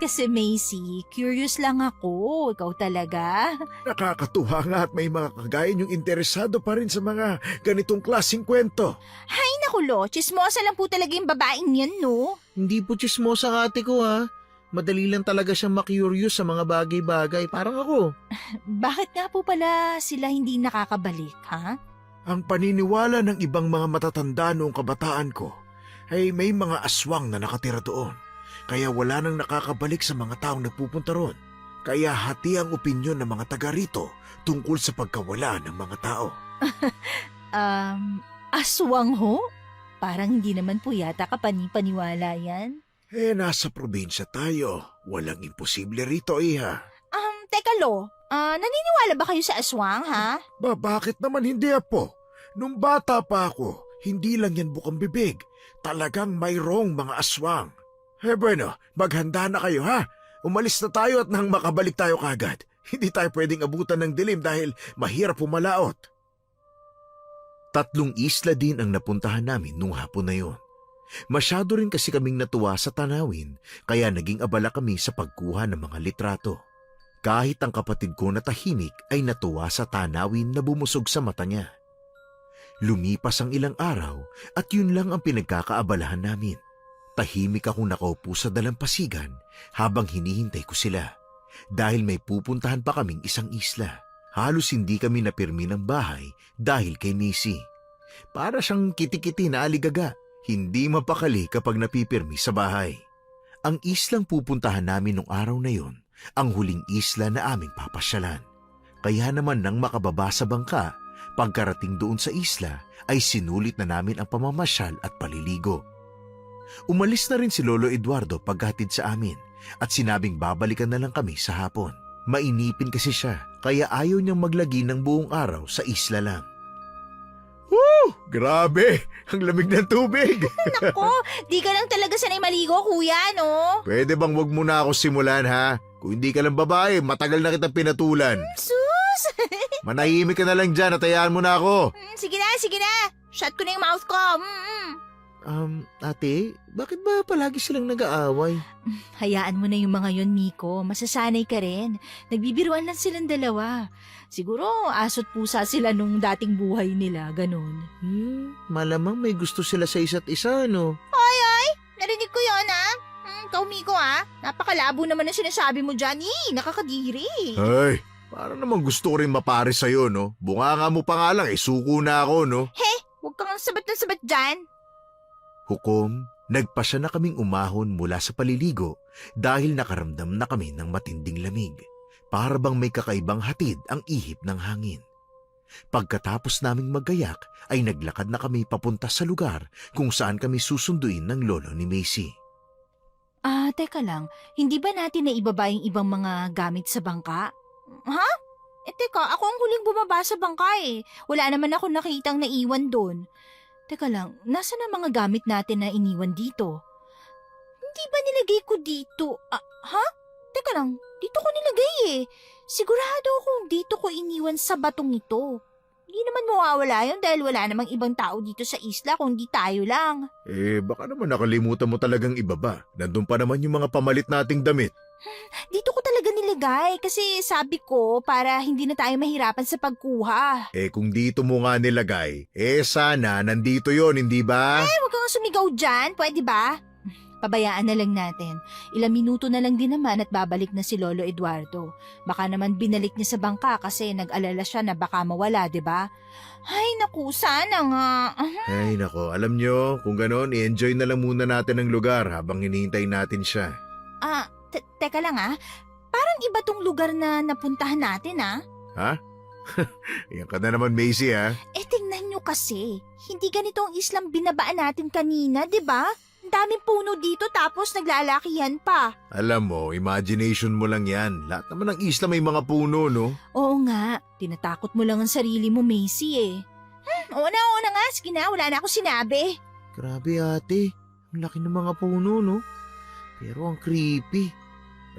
Kasi Macy, curious lang ako. Ikaw talaga. Nakakatuwa nga at may mga kagaya yung interesado pa rin sa mga ganitong klaseng kwento. Ay naku, Lo. Chismosa lang po talaga yung babaeng yan, no? Hindi po chismosa ang ate ko ha. Madali lang talaga siyang makurious sa mga bagay-bagay. Parang ako. Bakit nga po pala sila hindi nakakabalik, ha? Ang paniniwala ng ibang mga matatanda noong kabataan ko ay may mga aswang na nakatira doon. Kaya wala nang nakakabalik sa mga taong nagpupunta roon. Kaya hati ang opinyon ng mga taga rito tungkol sa pagkawala ng mga tao. Aswang ho? Parang hindi naman po yata kapani-paniwala yan. Nasa probinsya tayo. Walang imposible rito, iha. Teka Lo, naniniwala ba kayo sa aswang, ha? Bakit naman hindi, apo? Nung bata pa ako, hindi lang yan bukang bibig. Talagang mayroong mga aswang. Bueno, maghanda na kayo, ha? Umalis na tayo at nang makabalik tayo kagad. Hindi tayo pwedeng abutan ng dilim dahil mahirap pumalaot. 3 isla din ang napuntahan namin nung hapon na yon. Masyado rin kasi kaming natuwa sa tanawin, kaya naging abala kami sa pagkuha ng mga litrato. Kahit ang kapatid ko na tahimik ay natuwa sa tanawin na bumusog sa mata niya. Lumipas ang ilang araw at yun lang ang pinagkakaabalahan namin. Tahimik akong nakaupo sa dalampasigan habang hinihintay ko sila. Dahil may pupuntahan pa kaming isang isla. Halos hindi kami napirmi ng bahay dahil kay Macy. Para siyang kiti-kiti na aligaga, hindi mapakali kapag napipirmi sa bahay. Ang islang pupuntahan namin nung araw na yon, ang huling isla na aming papasyalan. Kaya naman nang makababa sa bangka, pagkarating doon sa isla ay sinulit na namin ang pamamasyal at paliligo. Umalis na rin si Lolo Eduardo paghatid sa amin at sinabing babalikan na lang kami sa hapon. Mainipin kasi siya kaya ayaw niyang maglagi ng buong araw sa isla lang. Grabe! Ang lamig ng tubig! Nako, di ka lang talaga sanay maligo, kuya, no? Pwede bang wag mo na ako simulan, ha? Kung hindi ka lang babae, matagal na kitang pinatulan. Sus! Manahimik ka na lang dyan at hayaan mo na ako. Sige na. Shut ko na yung mouth ko. Ate, bakit ba palagi silang nag-aaway? Hayaan mo na yung mga yon, Miko. Masasanay ka rin. Nagbibiruan lang silang dalawa. Siguro asot pusa sila nung dating buhay nila, ganun. Malamang may gusto sila sa isa't isa, no? Narinig ko yun, ha? Ikaw, Miko, ha? Napakalabo naman ang sinasabi mo dyan. Nakakadiri. Ay, para naman gusto ko rin mapares sa'yo, no? Bunganga mo pa nga lang, suko na ako, no? Huwag kang sabat na sabat dyan. Hukom, nagpasya na kaming umahon mula sa paliligo dahil nakaramdam na kami ng matinding lamig. Para bang may kakaibang hatid ang ihip ng hangin. Pagkatapos naming maggayak ay naglakad na kami papunta sa lugar kung saan kami susunduin ng lolo ni Macy. Teka lang. Hindi ba natin naibaba yung ibang mga gamit sa bangka? Ha? Teka, ako ang huling bumaba sa bangka eh. Wala naman ako nakitang naiwan doon. Teka lang, nasa na mga gamit natin na iniwan dito? Hindi ba nilagay ko dito? Ha? Teka lang, dito ko nilagay eh. Sigurado akong dito ko iniwan sa batong ito. Hindi naman mawawala yun dahil wala namang ibang tao dito sa isla kundi tayo lang. Baka naman nakalimutan mo talagang ibaba. Nandun pa naman yung mga pamalit nating damit. Dito ko talaga nilagay kasi sabi ko para hindi na tayo mahirapan sa pagkuha. Kung dito mo nga nilagay, sana nandito yon, hindi ba? Huwag kang sumigaw dyan, pwede ba? Pabayaan na lang natin. Ilang minuto na lang din naman at babalik na si Lolo Eduardo. Baka naman binalik niya sa bangka kasi nag-alala siya na baka mawala, 'di ba? Ay naku, sana nga. Ay nako, alam nyo, kung gano'n, i-enjoy na lang muna natin ang lugar habang hinihintay natin siya. Teka lang Parang iba tong lugar na napuntahan natin Ha? Yan ka na naman, Macy, ha? Tingnan nyo kasi. Hindi ganito ang islang binabaan natin kanina, 'di ba? Ang daming puno dito tapos naglalakihan pa. Alam mo, imagination mo lang yan. Lahat naman ng isla may mga puno, no? Oo nga, tinatakot mo lang ang sarili mo, Macy Oo na nga, sige na, wala na ako sinabi. Grabe, ate. Ang laki ng mga puno, no? Pero ang creepy.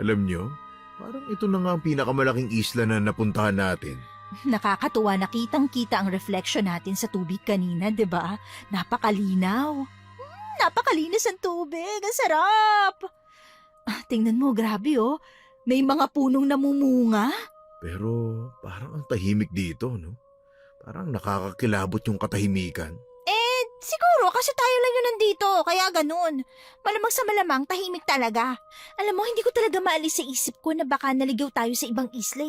Alam nyo, parang ito na nga ang pinakamalaking isla na napuntahan natin. Nakakatuwa na kitang-kita ang reflection natin sa tubig kanina, 'di ba? Napakalinaw. Napakalinis ang tubig, ang sarap. Tingnan mo, grabe May mga punong namumunga. Pero parang ang tahimik dito, no? Parang nakakakilabot yung katahimikan. Siguro kasi tayo lang yun nandito, kaya ganun. Malamang sa malamang, tahimik talaga. Alam mo, hindi ko talaga maalis sa isip ko na baka naligaw tayo sa ibang isla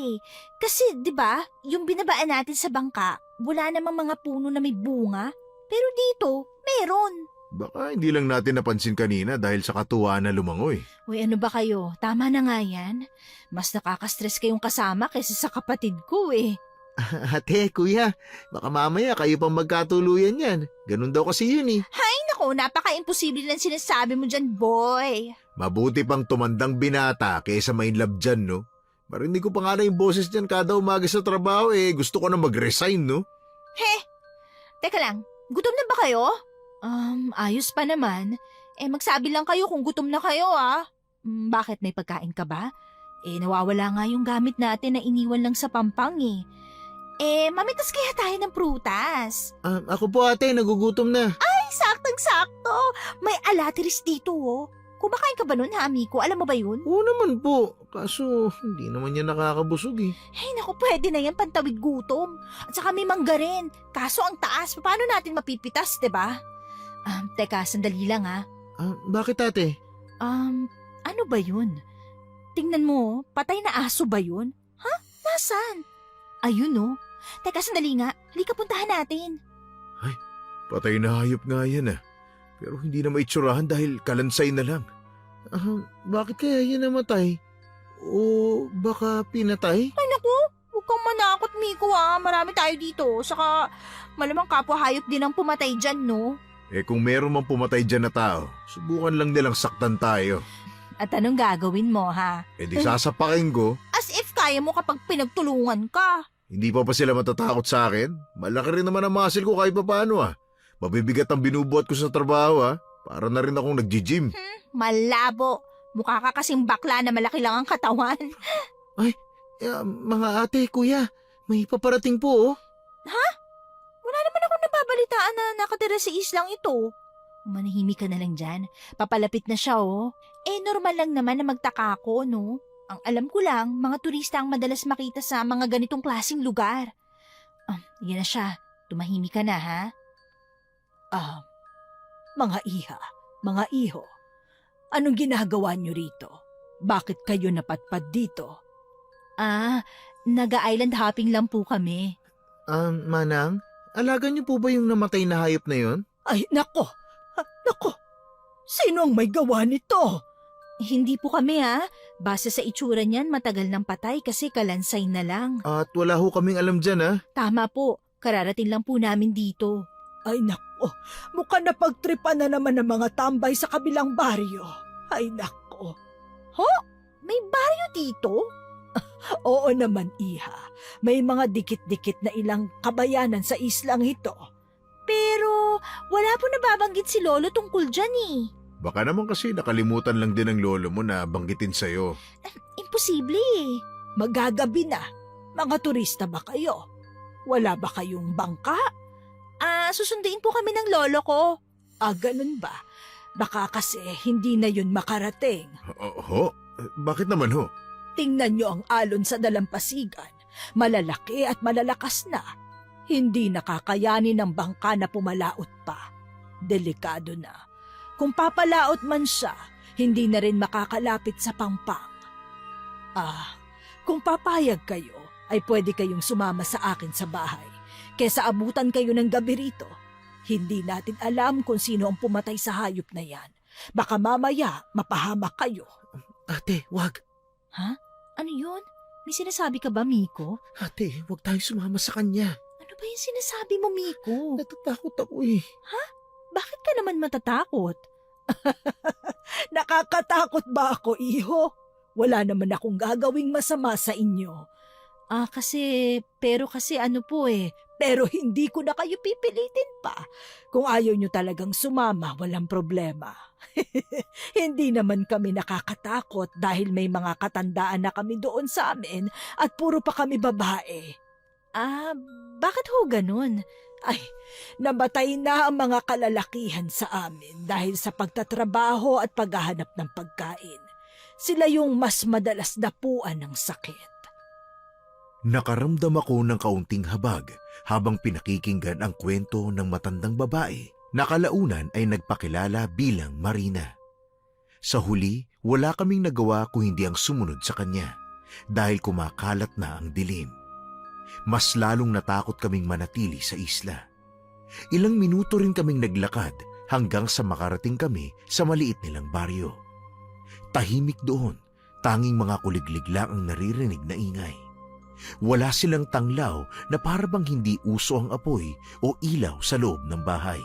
Kasi, di ba, yung binabaan natin sa bangka, wala namang mga puno na may bunga. Pero dito, meron. Baka hindi lang natin napansin kanina dahil sa katuwaan na lumangoy. Uy, ano ba kayo? Tama na nga yan. Mas nakaka-stress kayong kasama kaysa sa kapatid ko Ate, kuya, baka mamaya kayo pang magkatuluyan yan. Ganun daw kasi yun Naku, napaka-imposible lang sinasabi mo dyan, boy. Mabuti pang tumandang binata kaysa may love dyan, no? Marinig ko pa nga na yung boses dyan kada umaga sa trabaho gusto ko na mag-resign, no? Teka lang, gutom na ba kayo? Ayos pa naman. Magsabi lang kayo kung gutom na kayo, Bakit, may pagkain ka ba? Nawawala nga yung gamit natin na iniwan lang sa pampang mamitas kaya tayo ng prutas. Ako po ate, nagugutom na. Ay, saktang-sakto. May alatiris dito, Kumakain ka ba nun, Amiko? Alam mo ba yun? Oo naman po, kaso hindi naman yan nakakabusog Ay, naku, pwede na yan pantawid gutom. At saka may mangga rin. Kaso ang taas, paano natin mapipitas, 'di ba? Teka, sandali lang Bakit ate? Ano ba yun? Tingnan mo, patay na aso ba yun? Nasaan? Ayun Teka, sandali nga. Halika, puntahan natin. Patay na hayop nga yan Pero hindi na maitsurahan dahil kalansay na lang. Bakit kaya yan namatay? O baka pinatay? Ay, naku. Huwag kang manakot, Miko, Marami tayo dito. Saka, malamang kapwa hayop din ang pumatay dyan, no? Kung meron mang pumatay dyan na tao, subukan lang nilang saktan tayo. At anong gagawin mo, Di sasapakin ko. As if kaya mo kapag pinagtulungan ka. Hindi pa sila matatakot sa akin? Malaki rin naman ang muscle ko kahit pa paano Mabibigat ang binubuhat ko sa trabaho Para na rin akong nag-gym. Malabo. Mukha ka kasing bakla na malaki lang ang katawan. Mga ate, kuya, may paparating po Wala naman ako nababalitaan na nakatira sa islang ito. Manahimik ka na lang dyan. Papalapit na siya, normal lang naman na magtaka ako, no? Ang alam ko lang, mga turista ang madalas makita sa mga ganitong klaseng lugar. Yan na siya. Tumahimik ka na, Mga iha, mga iho, anong ginagawa niyo rito? Bakit kayo napatpad dito? Naga-island hopping lang po kami. Manang, alaga niyo po ba yung namatay na hayop na yon? Ay, nako! Nako! Sino ang may gawa nito? Hindi po kami, Base sa itsura niyan, matagal nang patay kasi kalansay na lang. At wala ho kaming alam dyan Tama po, kararating lang po namin dito. Ay, nako! Mukhang napagtripan na naman ng mga tambay sa kabilang baryo. Ay, nako! May baryo dito? Oo naman, iha. May mga dikit-dikit na ilang kabayanan sa islang ito. Pero wala po nababanggit si Lolo tungkol dyan Baka naman kasi nakalimutan lang din ng lolo mo na banggitin sa'yo. Imposible Magagabi na. Mga turista ba kayo? Wala ba kayong bangka? Susunduin po kami ng lolo ko. Ganun ba? Baka kasi hindi na yun makarating. Ho? Bakit naman ho? Tingnan nyo ang alon sa dalampasigan. Malalaki at malalakas na. Hindi nakakayanin ng bangka na pumalaot pa. Delikado na. Kung papalaot man siya, hindi na rin makakalapit sa Pampang. Kung papayag kayo, ay pwede kayong sumama sa akin sa bahay. Kesa abutan kayo ng gabi rito. Hindi natin alam kung sino ang pumatay sa hayop na yan. Baka mamaya mapahamak kayo. Ate, wag. Ano yun? May sinasabi ka ba, Miko? Ate, wag tayong sumama sa kanya. Ano ba yung sinasabi mo, Miko? Natatakot ako eh. Bakit ka naman matatakot? Nakakatakot ba ako, iho? Wala naman akong gagawing masama sa inyo. Pero ano po eh. Pero hindi ko na kayo pipilitin pa. Kung ayaw nyo talagang sumama, walang problema. Hindi naman kami nakakatakot dahil may mga katandaan na kami doon sa amin at puro pa kami babae. Bakit ho ganun? Ay, namatay na ang mga kalalakihan sa amin dahil sa pagtatrabaho at paghahanap ng pagkain. Sila yung mas madalas dapuan ng sakit. Nakaramdam ako ng kaunting habag habang pinakikinggan ang kwento ng matandang babae na kalaunan ay nagpakilala bilang Marina. Sa huli, wala kaming nagawa kung hindi ang sumunod sa kanya dahil kumakalat na ang dilim. Mas lalong natakot kaming manatili sa isla. Ilang minuto rin kaming naglakad hanggang sa makarating kami sa maliit nilang baryo. Tahimik doon, tanging mga kuliglig lang ang naririnig na ingay. Wala silang tanglaw na parabang hindi uso ang apoy o ilaw sa loob ng bahay.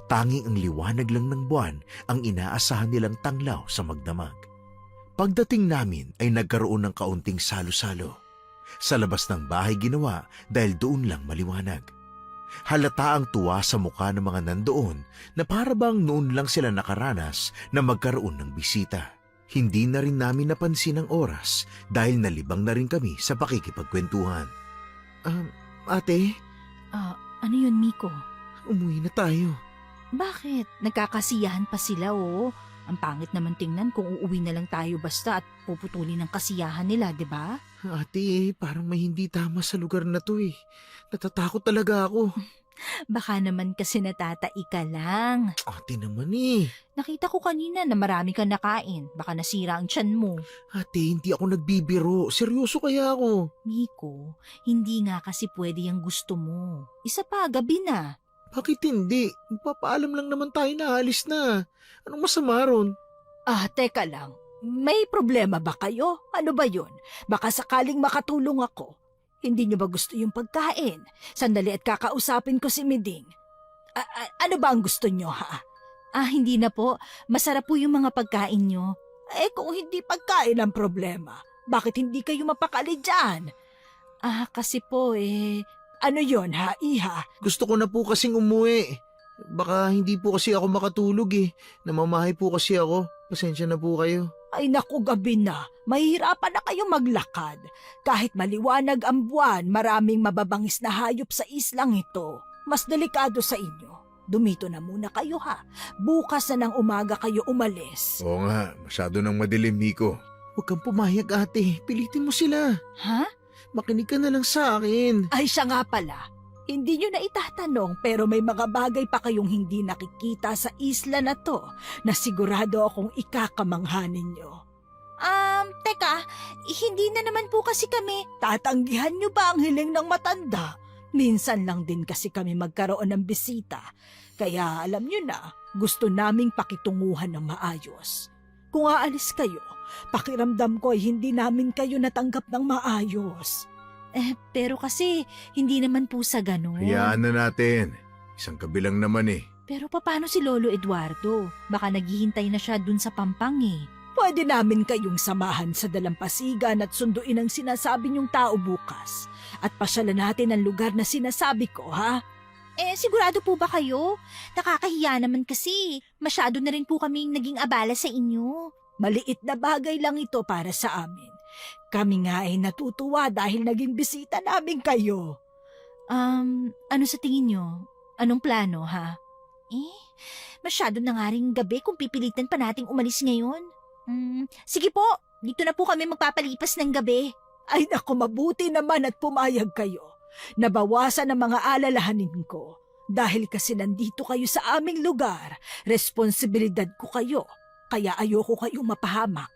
Tanging ang liwanag lang ng buwan ang inaasahan nilang tanglaw sa magdamag. Pagdating namin ay nagkaroon ng kaunting salo-salo. Sa labas ng bahay ginawa dahil doon lang maliwanag. Halata ang tuwa sa mukha ng mga nandoon na parabang noon lang sila nakaranas na magkaroon ng bisita. Hindi na rin namin napansin ang oras dahil nalibang na rin kami sa pakikipagkwentuhan. Ate, Ano yun, Miko? umuwi na tayo. Bakit? Nagkakasiyahan pa sila, oh. Ang pangit naman tingnan kung uuwi na lang tayo basta at puputulin ng kasiyahan nila, di ba? Ate, parang may hindi tama sa lugar na to eh. Natatakot talaga ako. Baka naman kasi natatai ka lang. Ate naman eh. Nakita ko kanina na marami kang nakain. Baka nasira ang tiyan mo. Ate, hindi ako nagbibiro. Seryoso kaya ako. Miko, hindi nga kasi pwede yung gusto mo. Isa pa, gabi na. Bakit hindi? Magpapaalam lang naman tayo na alis na. Anong masama ron? Teka lang. May problema ba kayo? Ano ba yun? Baka sakaling makatulong ako. Hindi niyo ba gusto yung pagkain? Sandali at kakausapin ko si Miding. Ano ba ang gusto niyo, ha? Hindi na po. Masarap po yung mga pagkain nyo. Kung hindi pagkain ang problema, bakit hindi kayo mapakali dyan? Kasi po Ano yon ha, iha? Gusto ko na po kasing umuwi. Baka hindi po kasi ako makatulog eh. Namamahay po kasi ako. Pasensya na po kayo. Ay naku, gabi na. Mahihirapan na kayo maglakad. Kahit maliwanag ang buwan, maraming mababangis na hayop sa islang ito. Mas delikado sa inyo. Dumito na muna kayo ha. Bukas na ng umaga kayo umalis. Oo nga, masyado nang madilim, Miko. Huwag kang pumayag, ate. Pilitin mo sila. Ha? Makinig ka na lang sa akin. Ay siya nga pala. Hindi nyo na itatanong pero may mga bagay pa kayong hindi nakikita sa isla na to na sigurado akong ikakamangha ninyo. Teka, hindi na naman po kasi kami. Tatanggihan nyo ba ang hiling ng matanda? Minsan lang din kasi kami magkaroon ng bisita. Kaya alam nyo na, gusto naming pakitunguhan ng maayos. Kung aalis kayo, pakiramdam ko ay hindi namin kayo natanggap ng maayos. Pero kasi hindi naman po sa ganun. Hayaan na natin. Isang kabilang naman eh. Pero paano si Lolo Eduardo? Baka naghihintay na siya dun sa Pampang eh. Pwede namin kayong samahan sa dalampasigan at sunduin ang sinasabi niyong tao bukas. At pasyalan natin ang lugar na sinasabi ko, ha? Sigurado po ba kayo? Nakakahiya naman kasi. Masyado na rin po kaming naging abala sa inyo. Maliit na bagay lang ito para sa amin. Kami nga ay natutuwa dahil naging bisita namin kayo. Ano sa tingin nyo? Anong plano, ha? Masyado na nga ring gabi kung pipilitan pa nating umalis ngayon. Sige po, dito na po kami magpapalipas ng gabi. Ay naku, mabuti naman at pumayag kayo. Nabawasan ang mga alalahanin ko. Dahil kasi nandito kayo sa aming lugar, responsibilidad ko kayo. Kaya ayoko kayong mapahamak.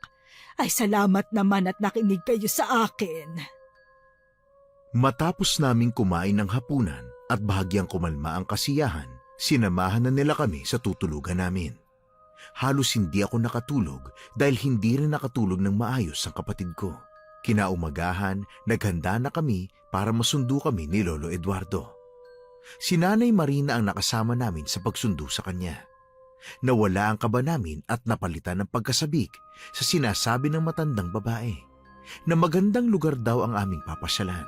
Ay salamat naman at nakinig kayo sa akin. Matapos naming kumain ng hapunan at bahagyang kumalma ang kasiyahan, sinamahan na nila kami sa tutulugan namin. Halos hindi ako nakatulog dahil hindi rin nakatulog ng maayos ang kapatid ko. Kinaumagahan, naghanda na kami para masundo kami ni Lolo Eduardo. Si Nanay Marina ang nakasama namin sa pagsundo sa kanya. Nawala ang kaba namin at napalitan ng pagkasabik sa sinasabi ng matandang babae na magandang lugar daw ang aming papasyalan.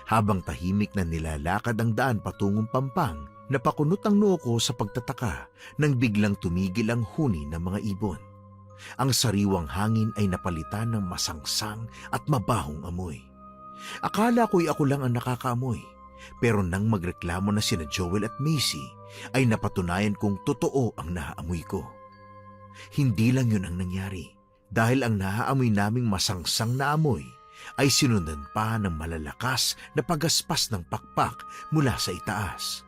Habang tahimik na nilalakad ang daan patungong Pampang, napakunot ang noo ko sa pagtataka nang biglang tumigil ang huni ng mga ibon. Ang sariwang hangin ay napalitan ng masangsang at mabahong amoy. Akala ko'y ako lang ang nakakaamoy, pero nang magreklamo na sina Joel at Macy, ay napatunayan kong totoo ang naaamoy ko. Hindi lang yun ang nangyari, dahil ang naaamoy naming masangsang na amoy ay sinundan pa ng malalakas na pagaspas ng pakpak mula sa itaas.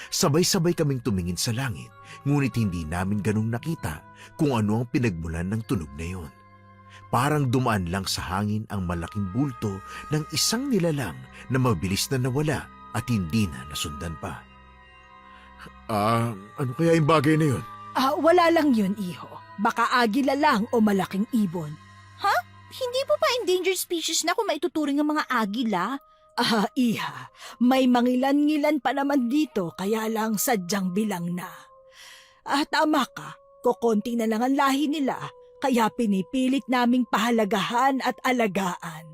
Sabay-sabay kaming tumingin sa langit, ngunit hindi namin ganung nakita kung ano ang pinagmulan ng tunog na yon. Parang dumaan lang sa hangin ang malaking bulto ng isang nilalang na mabilis na nawala at hindi na nasundan pa. Ano kaya yung bagay na yun? Wala lang yun, iho. Baka agila lang o malaking ibon. Hindi po pa endangered species na kung maituturing ang mga agila? Iha, may mangilan-ngilan pa naman dito kaya lang sadyang bilang na. Tama ka, kukonti na lang ang lahi nila kaya pinipilit naming pahalagahan at alagaan.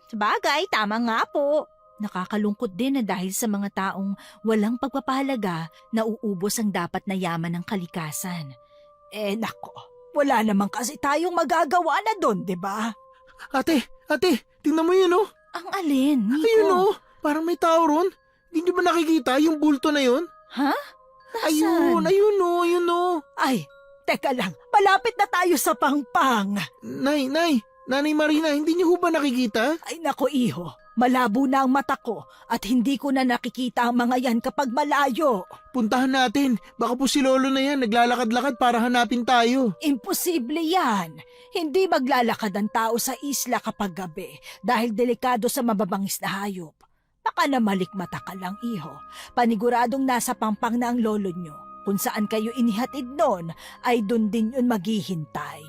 Sabagay, tama nga po. Nakakalungkot din na dahil sa mga taong walang pagpapahalaga, nauubos ang dapat na yaman ng kalikasan. Nako, wala naman kasi tayong magagawa na doon, di ba? Ate, tingnan mo yun oh. Ang alin, Nico? Ayun oh, parang may tao ron. Hindi ba nakikita yung bulto na yun? Ha? Ayun oh. Ay, teka lang, malapit na tayo sa Pangpang. Nanay Marina, hindi niyo ho ba nakikita? Ay nako iho, malabo na ang mata ko at hindi ko na nakikita ang mga yan kapag malayo. Puntahan natin, baka po si Lolo na yan naglalakad-lakad para hanapin tayo. Imposible yan. Hindi maglalakad ang tao sa isla kapag gabi dahil delikado sa mababangis na hayop. Baka na malikmata ka lang iho, paniguradong nasa Pampang na ang lolo nyo. Kung saan kayo inihatid noon ay dun din yun maghihintay.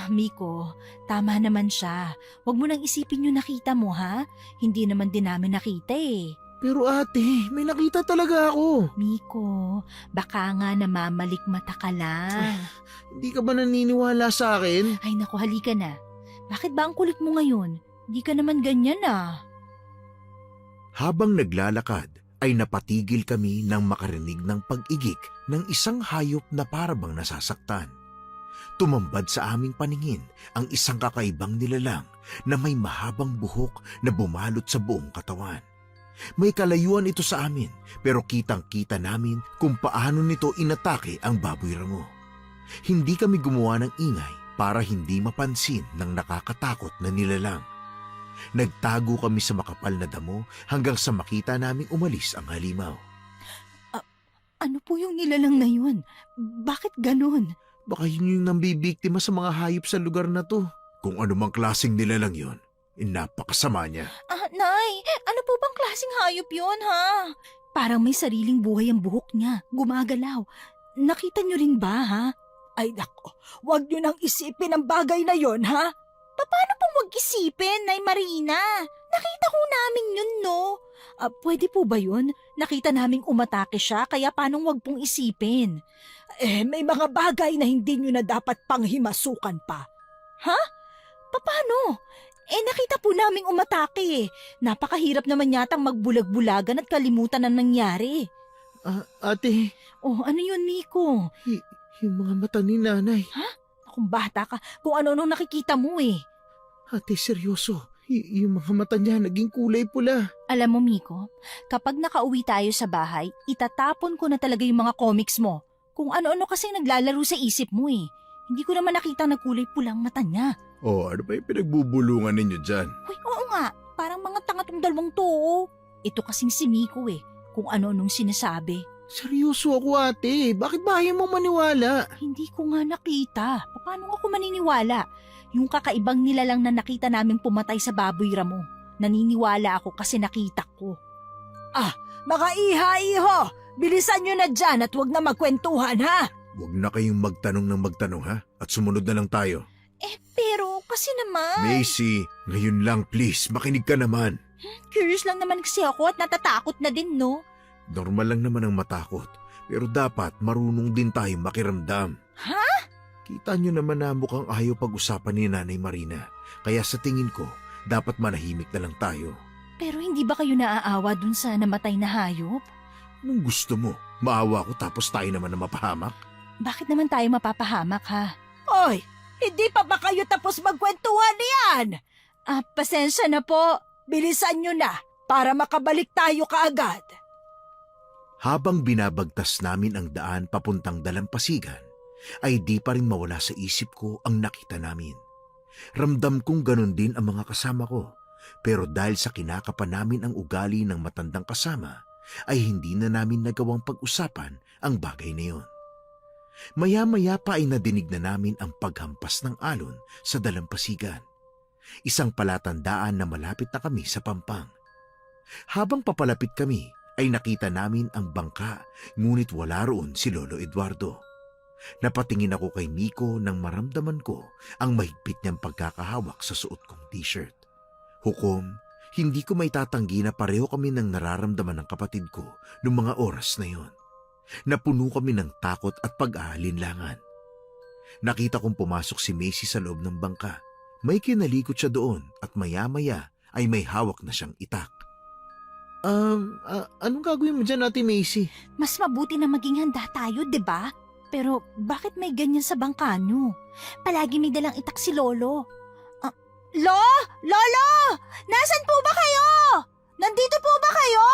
Miko, tama naman siya. Huwag mo nang isipin yung nakita mo, ha? Hindi naman din namin nakita eh. Pero ate, may nakita talaga ako. Miko, baka nga namamalikmata ka lang. Hindi ka ba naniniwala sa akin? Ay naku, halika na. Bakit ba ang kulit mo ngayon? Hindi ka naman ganyan ah. Habang naglalakad, ay napatigil kami nang makarinig ng pag-igik ng isang hayop na parabang nasasaktan. Tumambad sa aming paningin ang isang kakaibang nilalang na may mahabang buhok na bumalot sa buong katawan. May kalayuan ito sa amin pero kitang-kita namin kung paano nito inatake ang baboy ramo. Hindi kami gumawa ng ingay para hindi mapansin ng nakakatakot na nilalang. Nagtago kami sa makapal na damo hanggang sa makita naming umalis ang halimaw. Ano po yung nilalang na yun? Bakit ganun? Baka yun yung nambibiktima sa mga hayop sa lugar na to. Kung anumang klaseng nilalang yun, napakasama niya. Nay, ano po bang klaseng hayop yun, ha? Parang may sariling buhay ang buhok niya, gumagalaw. Nakita niyo rin ba, ha? Ay nako, wag nyo nang isipin ang bagay na yon, ha? Paano pong mag-isipin, Nay Marina? Nakita ko namin yun, no? Pwede po ba yun? Nakita naming umatake siya, kaya paanong wag pong isipin? May mga bagay na hindi nyo na dapat panghimasukan pa. Paano? Nakita po naming umatake eh. Napakahirap naman yatang magbulag-bulagan at kalimutan ang nangyari. Ate, Ano yun, Miko? yung mga mata ni nanay. Kung bata ka, kung ano-ano nakikita mo eh. Ate, seryoso, Yung mga mata niya naging kulay pula. Alam mo, Miko, kapag nakauwi tayo sa bahay, itatapon ko na talaga yung mga comics mo. Kung ano-ano kasing naglalaro sa isip mo eh. Hindi ko naman nakita na kulay pulang mata niya. Oh, ano ba yung pinagbubulungan ninyo dyan? Uy, oo nga. Parang mga tanga tong dalawang to. Oh. Ito kasing si Miko eh. Kung ano-anong sinasabi. Seryoso ako ate, bakit ba ayaw mo maniwala? Hindi ko nga nakita. Paano ako maniniwala? Yung kakaibang nilalang na nakita naming pumatay sa baboy ramo. Naniniwala ako kasi nakita ko. Mga iha-iho, bilisan nyo na dyan at huwag na magkwentuhan ha. Huwag na kayong magtanong ng magtanong ha, at sumunod na lang tayo. Pero kasi naman. Macy, ngayon lang please, makinig ka naman. Curious lang naman kasi ako at natatakot na din, no? Normal lang naman ang matakot, pero dapat marunong din tayo makiramdam. Ha? Kita nyo naman na mukhang ayaw pag-usapan ni Nanay Marina, kaya sa tingin ko, dapat manahimik na lang tayo. Pero hindi ba kayo naaawa dun sa namatay na hayop? Anong gusto mo? Maawa ko tapos tayo naman na mapahamak? Bakit naman tayo mapapahamak, ha? Oy, hindi pa ba kayo tapos magkwentuhan niyan? Pasensya na po. Bilisan nyo na para makabalik tayo kaagad. Habang binabagtas namin ang daan papuntang dalampasigan, ay di pa rin mawala sa isip ko ang nakita namin. Ramdam kong ganun din ang mga kasama ko, pero dahil sa kinakapan namin ang ugali ng matandang kasama, ay hindi na namin nagawang pag-usapan ang bagay na yon. Maya-maya pa ay nadinig na namin ang paghampas ng alon sa dalampasigan. Isang palatandaan na malapit na kami sa Pampang. Habang papalapit kami, ay nakita namin ang bangka, ngunit wala roon si Lolo Eduardo. Napatingin ako kay Miko nang maramdaman ko ang mahigpit niyang pagkakahawak sa suot kong t-shirt. Hukom, hindi ko may tatanggi na pareho kami ng nararamdaman ng kapatid ko noong mga oras na yon. Napuno kami ng takot at pag-aalinlangan. Nakita kong pumasok si Macy sa loob ng bangka. May kinalikot siya doon at maya-maya ay may hawak na siyang itak. Anong gagawin mo dyan, Ate Macy? Mas mabuti na maging handa tayo, 'di ba? Pero bakit may ganyan sa bangka nyo? Palagi may dalang itak si Lolo. Lolo! Nasaan po ba kayo? Nandito po ba kayo?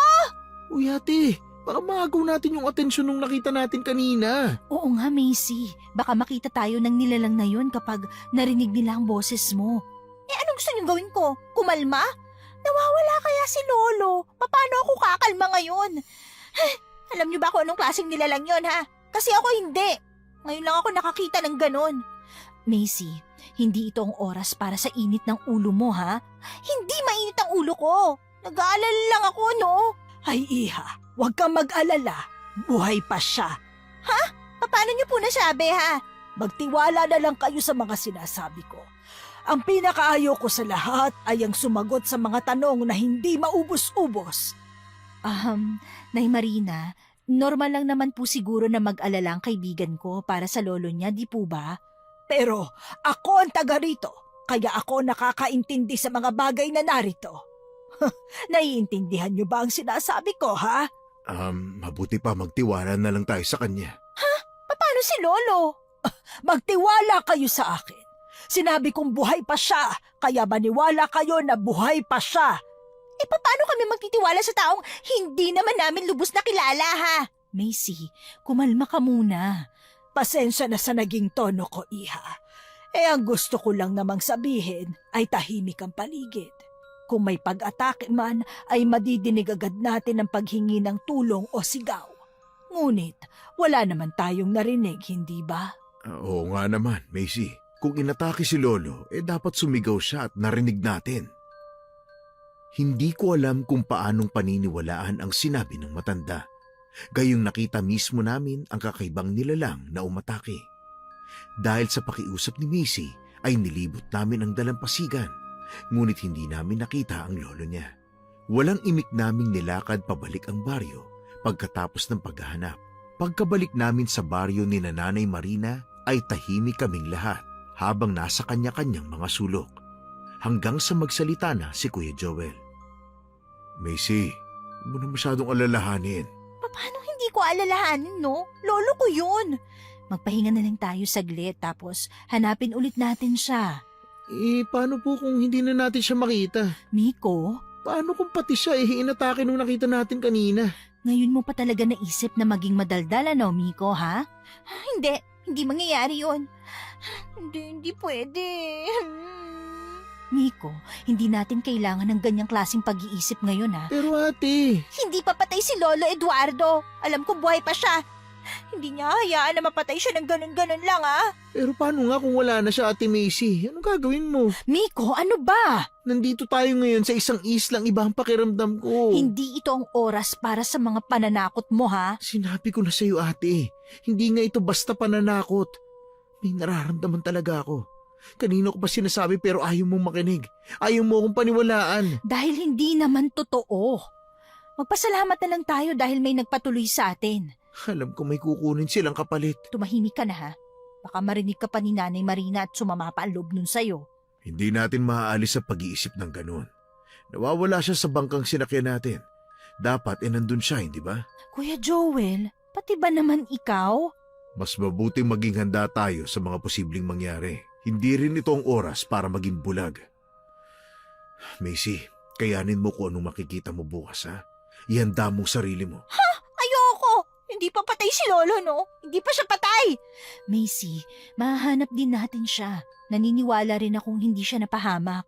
Uy, ate, baka maagaw natin yung atensyon nung nakita natin kanina. Oo nga, Macy. Baka makita tayo ng nilalang na yun kapag narinig nila ang boses mo. Anong gusto niyong gawin ko? Kumalma? Nawawala kaya si Lolo? Paano ako kakalma ngayon? Alam niyo ba kung anong klaseng nilalang yun, ha? Kasi ako hindi. Ngayon lang ako nakakita ng ganon. Macy, hindi ito ang oras para sa init ng ulo mo, ha? Hindi mainit ang ulo ko. Nag-aalala lang ako, no? Ay iha, huwag kang mag-alala. Buhay pa siya. Paano niyo po nasabi, ha? Magtiwala na lang kayo sa mga sinasabi ko. Ang pinakaayaw ko sa lahat ay ang sumagot sa mga tanong na hindi maubos-ubos. Nay Marina, normal lang naman po siguro na mag-alala ang kaibigan ko para sa lolo niya, di po ba? Pero ako ang taga rito, kaya ako nakakaintindi sa mga bagay na narito. Naiintindihan niyo ba ang sinasabi ko, ha? Mabuti pa magtiwala na lang tayo sa kanya. Paano si Lolo? Magtiwala kayo sa akin. Sinabi kong buhay pa siya, kaya maniwala kayo na buhay pa siya. Paano kami magtitiwala sa taong hindi naman namin lubos na kilala, ha? Macy, kumalma ka muna. Pasensya na sa naging tono ko, iha. Ang gusto ko lang namang sabihin ay tahimik ang paligid. Kung may pag-atake man, ay madidinig agad natin ang paghingi ng tulong o sigaw. Ngunit, wala naman tayong narinig, hindi ba? Oo nga naman, Macy. Kung inatake si Lolo, dapat sumigaw siya at narinig natin. Hindi ko alam kung paanong paniniwalaan ang sinabi ng matanda. Gayong nakita mismo namin ang kakaibang nilalang na umatake. Dahil sa pakiusap ni Macy, ay nilibot namin ang dalampasigan, ngunit hindi namin nakita ang lolo niya. Walang imik naming nilakad pabalik ang baryo pagkatapos ng paghahanap. Pagkabalik namin sa baryo ni Nanay Marina ay tahimik kaming lahat habang nasa kanya-kanyang mga sulok. Hanggang sa magsalita na si Kuya Joel. Macy, huwag mo na masyadong alalahanin. Paano hindi ko alalahanin, no? Lolo ko yun. Magpahinga na lang tayo saglit tapos hanapin ulit natin siya. paano po kung hindi na natin siya makita? Miko, Paano kung pati siya inatake nung nakita natin kanina? ngayon mo pa talaga naisip na maging madaldal, ano, Miko, ha? Hindi mangyayari yun. Hindi pwede. Miko, hindi natin kailangan ng ganyang klaseng pag-iisip ngayon, ha? Pero ate, Hindi pa patay si Lolo Eduardo. Alam ko buhay pa siya. Hindi niya hayaan na mapatay siya ng ganun-ganun lang, ha? pero paano nga kung wala na siya, Ate Macy? Anong gagawin mo? Miko, ano ba? Nandito tayo ngayon sa isang islang iba ang pakiramdam ko. Hindi ito ang oras para sa mga pananakot mo, ha? Sinabi ko na sa'yo, ate. Hindi nga ito basta pananakot. May nararamdaman talaga ako. Kanina ko pa sinasabi pero ayaw mong makinig. Ayaw mo akong paniwalaan. Dahil hindi naman totoo. Magpasalamat na lang tayo dahil may nagpatuloy sa atin. Alam ko may kukunin silang kapalit. Tumahimik ka na, ha? Baka marinig ka pa ni Nanay Marina at sumama pa ang loob nun sa'yo. Hindi natin maaalis sa pag-iisip ng ganun. Nawawala siya sa bangkang sinakyan natin. Dapat nandun siya, hindi ba? Kuya Joel, pati ba naman ikaw? Mas mabuting maging handa tayo sa mga posibleng mangyari. Hindi rin ito ang oras para maging bulag. Macy, kayanin mo kung anong makikita mo bukas, ha? Ihanda mong sarili mo. Ayoko! Hindi pa patay si Lolo, no? Hindi pa siya patay! Macy, mahanap din natin siya. Naniniwala rin akong hindi siya napahamak.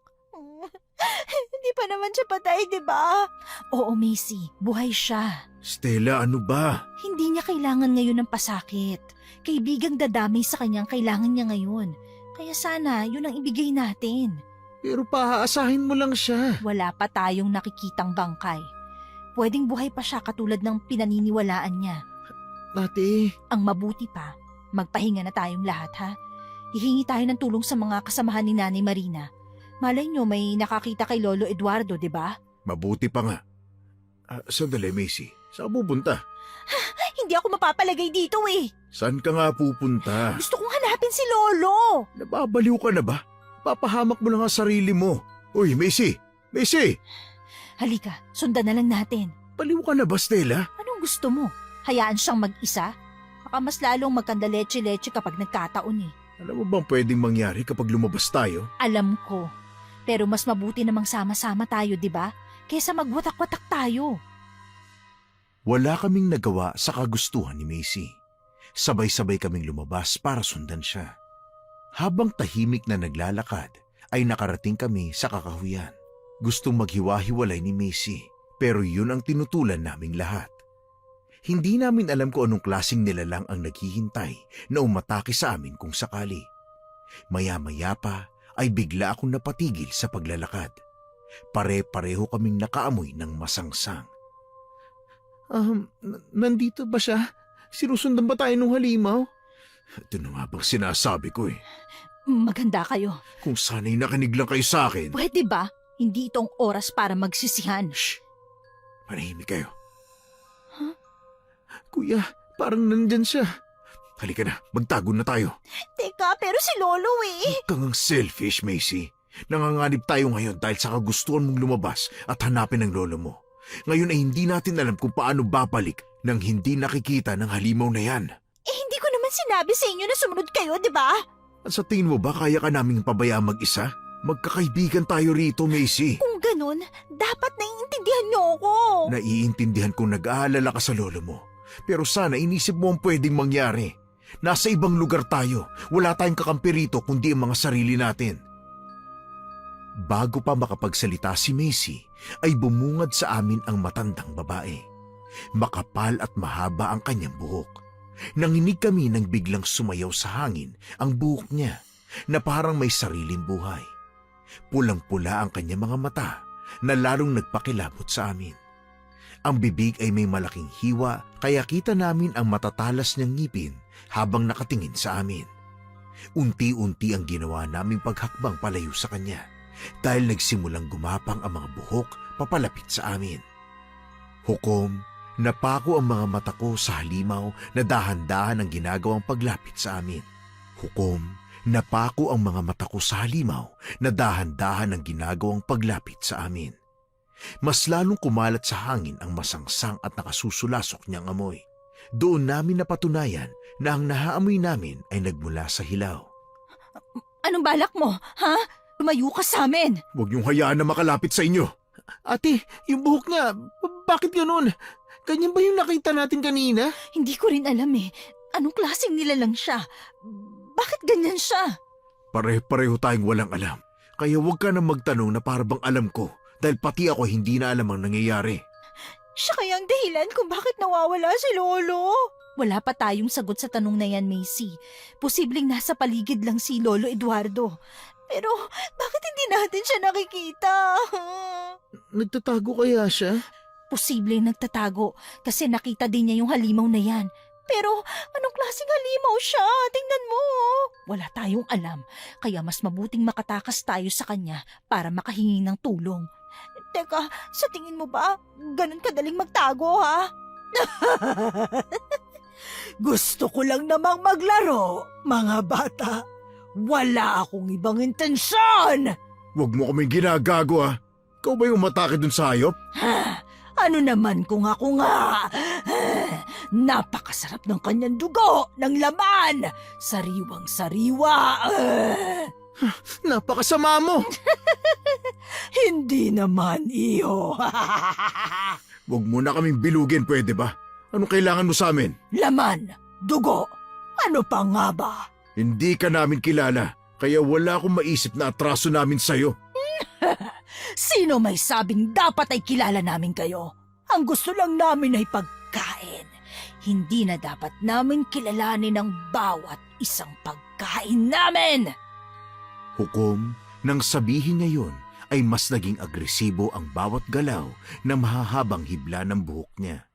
Hindi pa naman siya patay, di ba? Oo, Macy. Buhay siya. Stella, ano ba? Hindi niya kailangan ngayon ng pasakit. Kaibigang dadamay sa kanyang kailangan niya ngayon. Kaya sana, yun ang ibigay natin. Pero paaasahin mo lang siya. Wala pa tayong nakikitang bangkay. Pwedeng buhay pa siya katulad ng pinaniniwalaan niya. Ate, Ang mabuti pa, magpahinga na tayong lahat, ha? Hihingi tayo ng tulong sa mga kasamahan ni Nanay Marina. Malay nyo may nakakita kay Lolo Eduardo, di ba? mabuti pa nga. Sandali, Macy. Saan pupunta? Hindi ako mapapalagay dito eh. Saan ka nga pupunta? Gusto kong hanapin si Lolo. Nababaliw ka na ba? Papahamak mo lang ang sarili mo. Uy, Macy! Macy! Halika, sundan na lang natin. Baliw ka na ba, Stella? Anong gusto mo? Hayaan siyang mag-isa? Baka mas lalong magkandaleche-leche kapag nagkataon eh. Alam mo bang pwedeng mangyari kapag lumabas tayo? Alam ko. Pero mas mabuti namang sama-sama tayo, di ba? Kesa magwatak-watak tayo. Wala kaming nagawa sa kagustuhan ni Macy. Sabay-sabay kaming lumabas para sundan siya. Habang tahimik na naglalakad, ay nakarating kami sa kakahuyan. Gustong maghiwa-hiwalay ni Macy, pero yun ang tinutulan naming lahat. Hindi namin alam kung anong klaseng nilalang ang naghihintay na umatake sa amin kung sakali. Maya-maya pa ay bigla akong napatigil sa paglalakad. Pare-pareho kaming nakaamoy ng masangsang. Nandito ba siya? Sinusundan ba tayo ng halimaw? Ito na nga bang sinasabi ko eh. Maganda kayo. Kung sana'y nakinig lang kayo sa akin. Pwede ba? Hindi itong oras para magsisihan. Shh! Manahimik kayo. Huh? Kuya, parang nandyan siya. Halika na, magtago na tayo. Teka, pero si Lolo eh. Huwag kang ang selfish, Macy. Nanganganib tayo ngayon dahil sa kagustuhan mong lumabas at hanapin ang lolo mo. Ngayon ay hindi natin alam kung paano babalik nang hindi nakikita ng halimaw na yan. Hindi ko naman sinabi sa inyo na sumunod kayo, di ba? At sa tingin mo ba kaya ka naming pabayaan mag-isa? Magkakaibigan tayo rito, Macy. Kung ganun, dapat naiintindihan niyo ako. Naiintindihan kong nag-aalala ka sa lolo mo. Pero sana inisip mo ang pwedeng mangyari. Nasa ibang lugar tayo. Wala tayong kakampi rito kundi ang mga sarili natin. Bago pa makapagsalita si Macy, ay bumungad sa amin ang matandang babae. Makapal at mahaba ang kanyang buhok. Nanginig kami nang biglang sumayaw sa hangin ang buhok niya na parang may sariling buhay. Pulang-pula ang kanyang mga mata na lalong nagpakilabot sa amin. Ang bibig ay may malaking hiwa kaya kita namin ang matatalas niyang ngipin habang nakatingin sa amin. Unti-unti ang ginawa naming paghakbang palayo sa kanya dahil nagsimulang gumapang ang mga buhok papalapit sa amin. Hukom, napako ang mga mata ko sa halimaw na dahan-dahan ang ginagawang paglapit sa amin. Hukom, napako ang mga mata ko sa halimaw na dahan-dahan ang ginagawang paglapit sa amin. Mas lalong kumalat sa hangin ang masangsang at nakasusulasok niyang amoy. Doon namin napatunayan na ang nahaamoy namin ay nagmula sa hilaw. Anong balak mo, ha? Lumayo ka sa amin! Huwag niyong hayaan na makalapit sa inyo. Ate, yung buhok niya, bakit ganun? Ganyan ba yung nakita natin kanina? Hindi ko rin alam eh. Anong klaseng nilalang siya? Bakit ganyan siya? Pare-pareho tayong walang alam. Kaya huwag ka na magtanong na para bang alam ko dahil pati ako hindi na alam ang nangyayari. Siya kaya ang dahilan kung bakit nawawala si Lolo? Wala pa tayong sagot sa tanong na yan, Macy. Posibleng nasa paligid lang si Lolo Eduardo. Pero bakit hindi natin siya nakikita? Nagtatago kaya siya? Posibleng nagtatago kasi nakita din niya yung halimaw na yan. Pero anong klaseng halimaw siya? Tingnan mo. Wala tayong alam, kaya mas mabuting makatakas tayo sa kanya para makahingi ng tulong. Teka, sa tingin mo ba, ganun kadaling magtago ha? Gusto ko lang namang maglaro, mga bata. Wala akong ibang intensyon! Huwag mo kaming ginagago ah. Ikaw ba yung matake dun sa hayop? Ano naman kung ako nga? Napakasarap ng kanyang dugo, ng laman. Sariwang-sariwa. Napakasama mo! Hindi naman, iho. Huwag mo na kaming bilugin, pwede ba? Anong kailangan mo sa amin? Laman, dugo. Ano pa nga ba? Hindi ka namin kilala, kaya wala akong maisip na atraso namin sa'yo. Sino may sabing dapat ay kilala namin kayo? Ang gusto lang namin ay pagkain. Hindi na dapat namin kilalanin ang bawat isang pagkain namin. Hukom, nang sabihin niya yun, ay mas naging agresibo ang bawat galaw na mahahabang hibla ng buhok niya.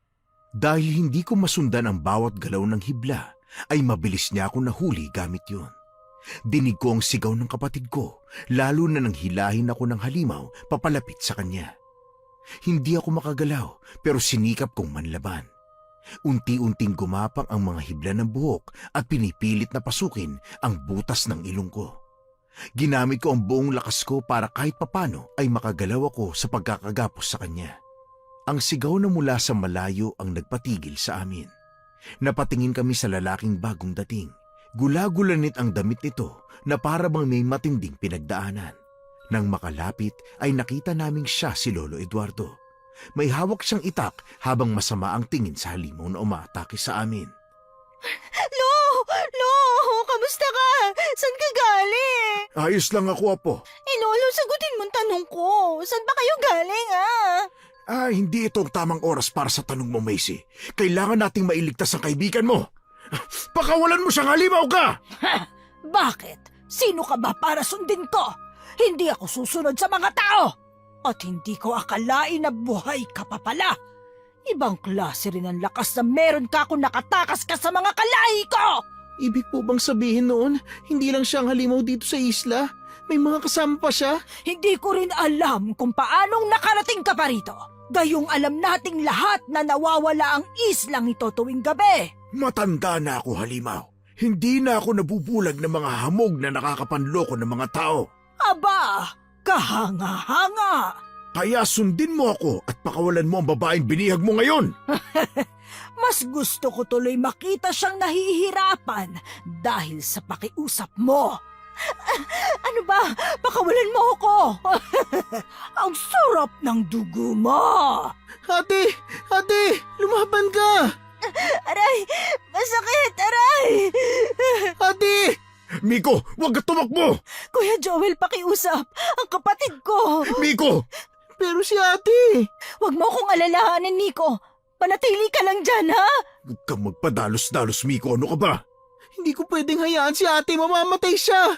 Dahil hindi ko masundan ang bawat galaw ng hibla, ay mabilis niya ako nahuli gamit yun. Dinig ko ang sigaw ng kapatid ko, lalo na nang hilahin ako ng halimaw papalapit sa kanya. Hindi ako makagalaw pero sinikap kong manlaban. Unti-unting gumapang ang mga hibla ng buhok at pinipilit na pasukin ang butas ng ilong ko. Ginamit ko ang buong lakas ko para kahit papano ay makagalaw ako sa pagkakagapos sa kanya. Ang sigaw na mula sa malayo ang nagpatigil sa amin. Napatingin kami sa lalaking bagong dating. Gula-gulanit ang damit nito na para bang may matinding pinagdaanan. Nang makalapit ay nakita naming siya si Lolo Eduardo. May hawak siyang itak habang masama ang tingin sa halimaw na umaatake sa amin. Lo! Lo! Kamusta ka? Saan ka galing? Ayos lang ako, Apo. Lolo, sagutin mong tanong ko. Saan ba kayo galing Hindi ito ang tamang oras para sa tanong mo, Macy. Kailangan nating mailigtas ang kaibigan mo. Pakawalan mo siyang halimaw ka! Bakit? Sino ka ba para sundin ko? Hindi ako susunod sa mga tao! At hindi ko akalain na buhay ka pa pala. Ibang klase rin ang lakas na meron ka kung nakatakas ka sa mga kalahi ko! Ibig po bang sabihin noon, hindi lang siya ang halimaw dito sa isla? May mga kasama pa siya? Hindi ko rin alam kung paanong nakarating ka pa rito. Gayong alam nating lahat na nawawala ang islang ito tuwing gabi. Matanda na ako, halimaw. Hindi na ako nabubulag ng mga hamog na nakakapanloko ng mga tao. Aba, kahanga-hanga. Kaya sundin mo ako at pakawalan mo ang babaeng binihag mo ngayon. Mas gusto ko tuloy makita siyang nahihirapan dahil sa pakiusap mo. Ano ba? Pakawalan mo ako! Ang sarap ng dugo mo! Ate! Ate! Lumaban ka! Aray! Masakit! Aray! Ate! Miko, huwag ka tumakbo! Kuya Joel, pakiusap. Ang kapatid ko. Miko! Pero si ate! Huwag mo akong alalahanin, Nico. Manatili ka lang dyan, ha? Huwag kang magpadalos-dalos, Miko. Ano ka ba? Hindi ko pwedeng hayaan si ate, mamamatay siya!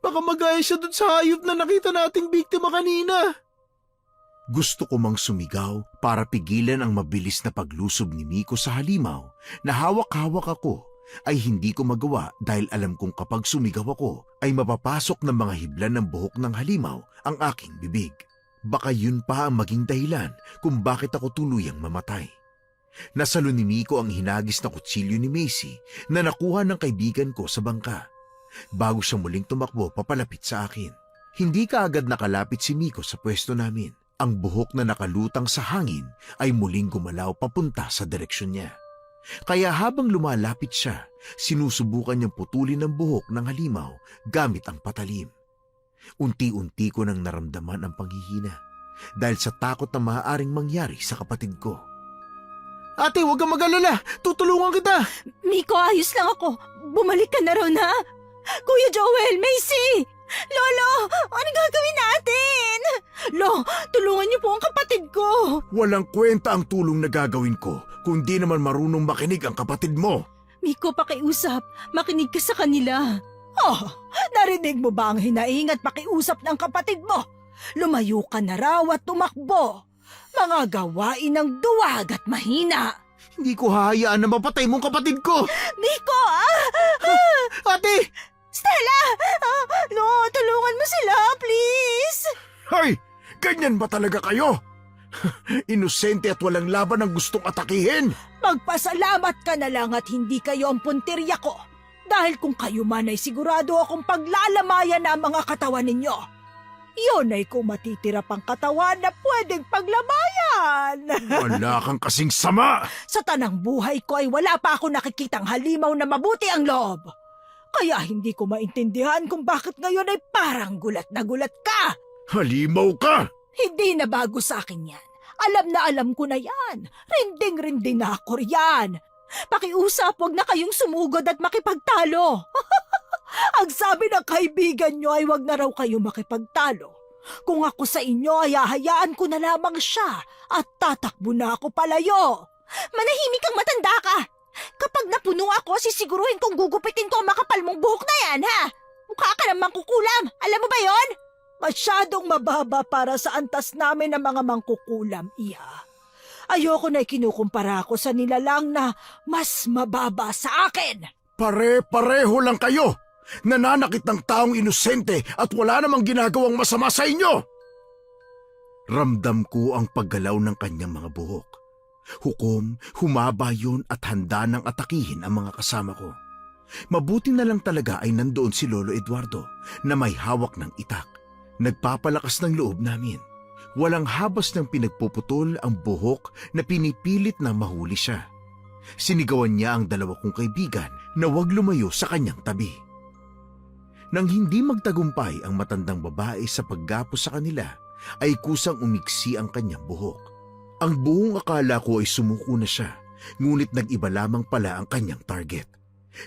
Baka magaya siya dun sa hayop na nakita nating biktima kanina. Gusto ko mang sumigaw para pigilan ang mabilis na paglusob ni Miko sa halimaw na hawak-hawak ako ay hindi ko magawa dahil alam kong kapag sumigaw ako ay mapapasok ng mga hibla ng buhok ng halimaw ang aking bibig. Baka yun pa ang maging dahilan kung bakit ako tuluyang mamatay. Nasalo ni Miko ang hinagis na kutsilyo ni Macy na nakuha ng kaibigan ko sa bangka. Bago siya muling tumakbo papalapit sa akin. Hindi kaagad nakalapit si Miko sa pwesto namin. Ang buhok na nakalutang sa hangin ay muling gumalaw papunta sa direksyon niya. Kaya habang lumalapit siya, sinusubukan niyang putulin ang buhok ng halimaw gamit ang patalim. Unti-unti ko nang naramdaman ang panghihina dahil sa takot na maaaring mangyari sa kapatid ko. Ate, huwag kang mag-alala. Tutulungan kita. Miko, ayos lang ako. Bumalik ka na raw na. Kuya Joel, Macy! Lolo, ano gagawin natin? Lo, tulungan niyo po ang kapatid ko. Walang kwenta ang tulong na gagawin ko kung di naman marunong makinig ang kapatid mo. Miko, pakiusap. Makinig ka sa kanila. Oh, narinig mo ba ang hinaing at pakiusap ng kapatid mo? Lumayo ka na raw at tumakbo. Mga gawain ng duwag at mahina. Hindi ko hahayaan na mapatay mong kapatid ko. Miko, Ate! Stella! Lo, tulungan mo sila, please! Hay! Ganyan ba talaga kayo? Inosente at walang laban ang gustong atakihin. Magpasalamat ka na lang at hindi kayo ang puntirya ko. Dahil kung kayo man ay sigurado akong paglalamayan na ang mga katawan ninyo. Yun ay kung matitira pang katawan na pwedeng paglamayan. Wala kang kasing sama. Sa tanang buhay ko ay wala pa ako nakikitang halimaw na mabuti ang loob. Kaya hindi ko maintindihan kung bakit ngayon ay parang gulat na gulat ka. Halimaw ka! Hindi na bago sa akin yan. Alam na alam ko na yan. Rinding-rinding na ako riyan. Pakiusap, huwag na kayong sumugod at makipagtalo. Ang sabi ng kaibigan nyo ay huwag na raw kayo makipagtalo. Kung ako sa inyo ay hahayaan ko na lamang siya at tatakbo na ako palayo. Manahimik kang matanda ka. Kapag napuno ako, sisiguruhin kong gugupitin ko ang makapal mong buhok na yan, ha? Mukha ka namang kukulam. Alam mo ba yon? Masyadong mababa para sa antas namin ng mga mangkukulam, iha. Ayoko na ikinukumpara ako sa nilalang na mas mababa sa akin. Pare-pareho lang kayo. Nananakit ng taong inosente at wala namang ginagawang masama sa inyo. Ramdam ko ang paggalaw ng kanyang mga buhok. Hukom, humaba yun at handa nang atakihin ang mga kasama ko. Mabuti na lang talaga ay nandoon si Lolo Eduardo na may hawak ng itak. Nagpapalakas ng loob namin. Walang habas ng pinagpuputol ang buhok na pinipilit na mahuli siya. Sinigawan niya ang dalawa kong kaibigan na huwag lumayo sa kanyang tabi. Nang hindi magtagumpay ang matandang babae sa paggapos sa kanila, ay kusang umiksi ang kanyang buhok. Ang buong akala ko ay sumuko na siya, ngunit nag-iba lamang pala ang kanyang target.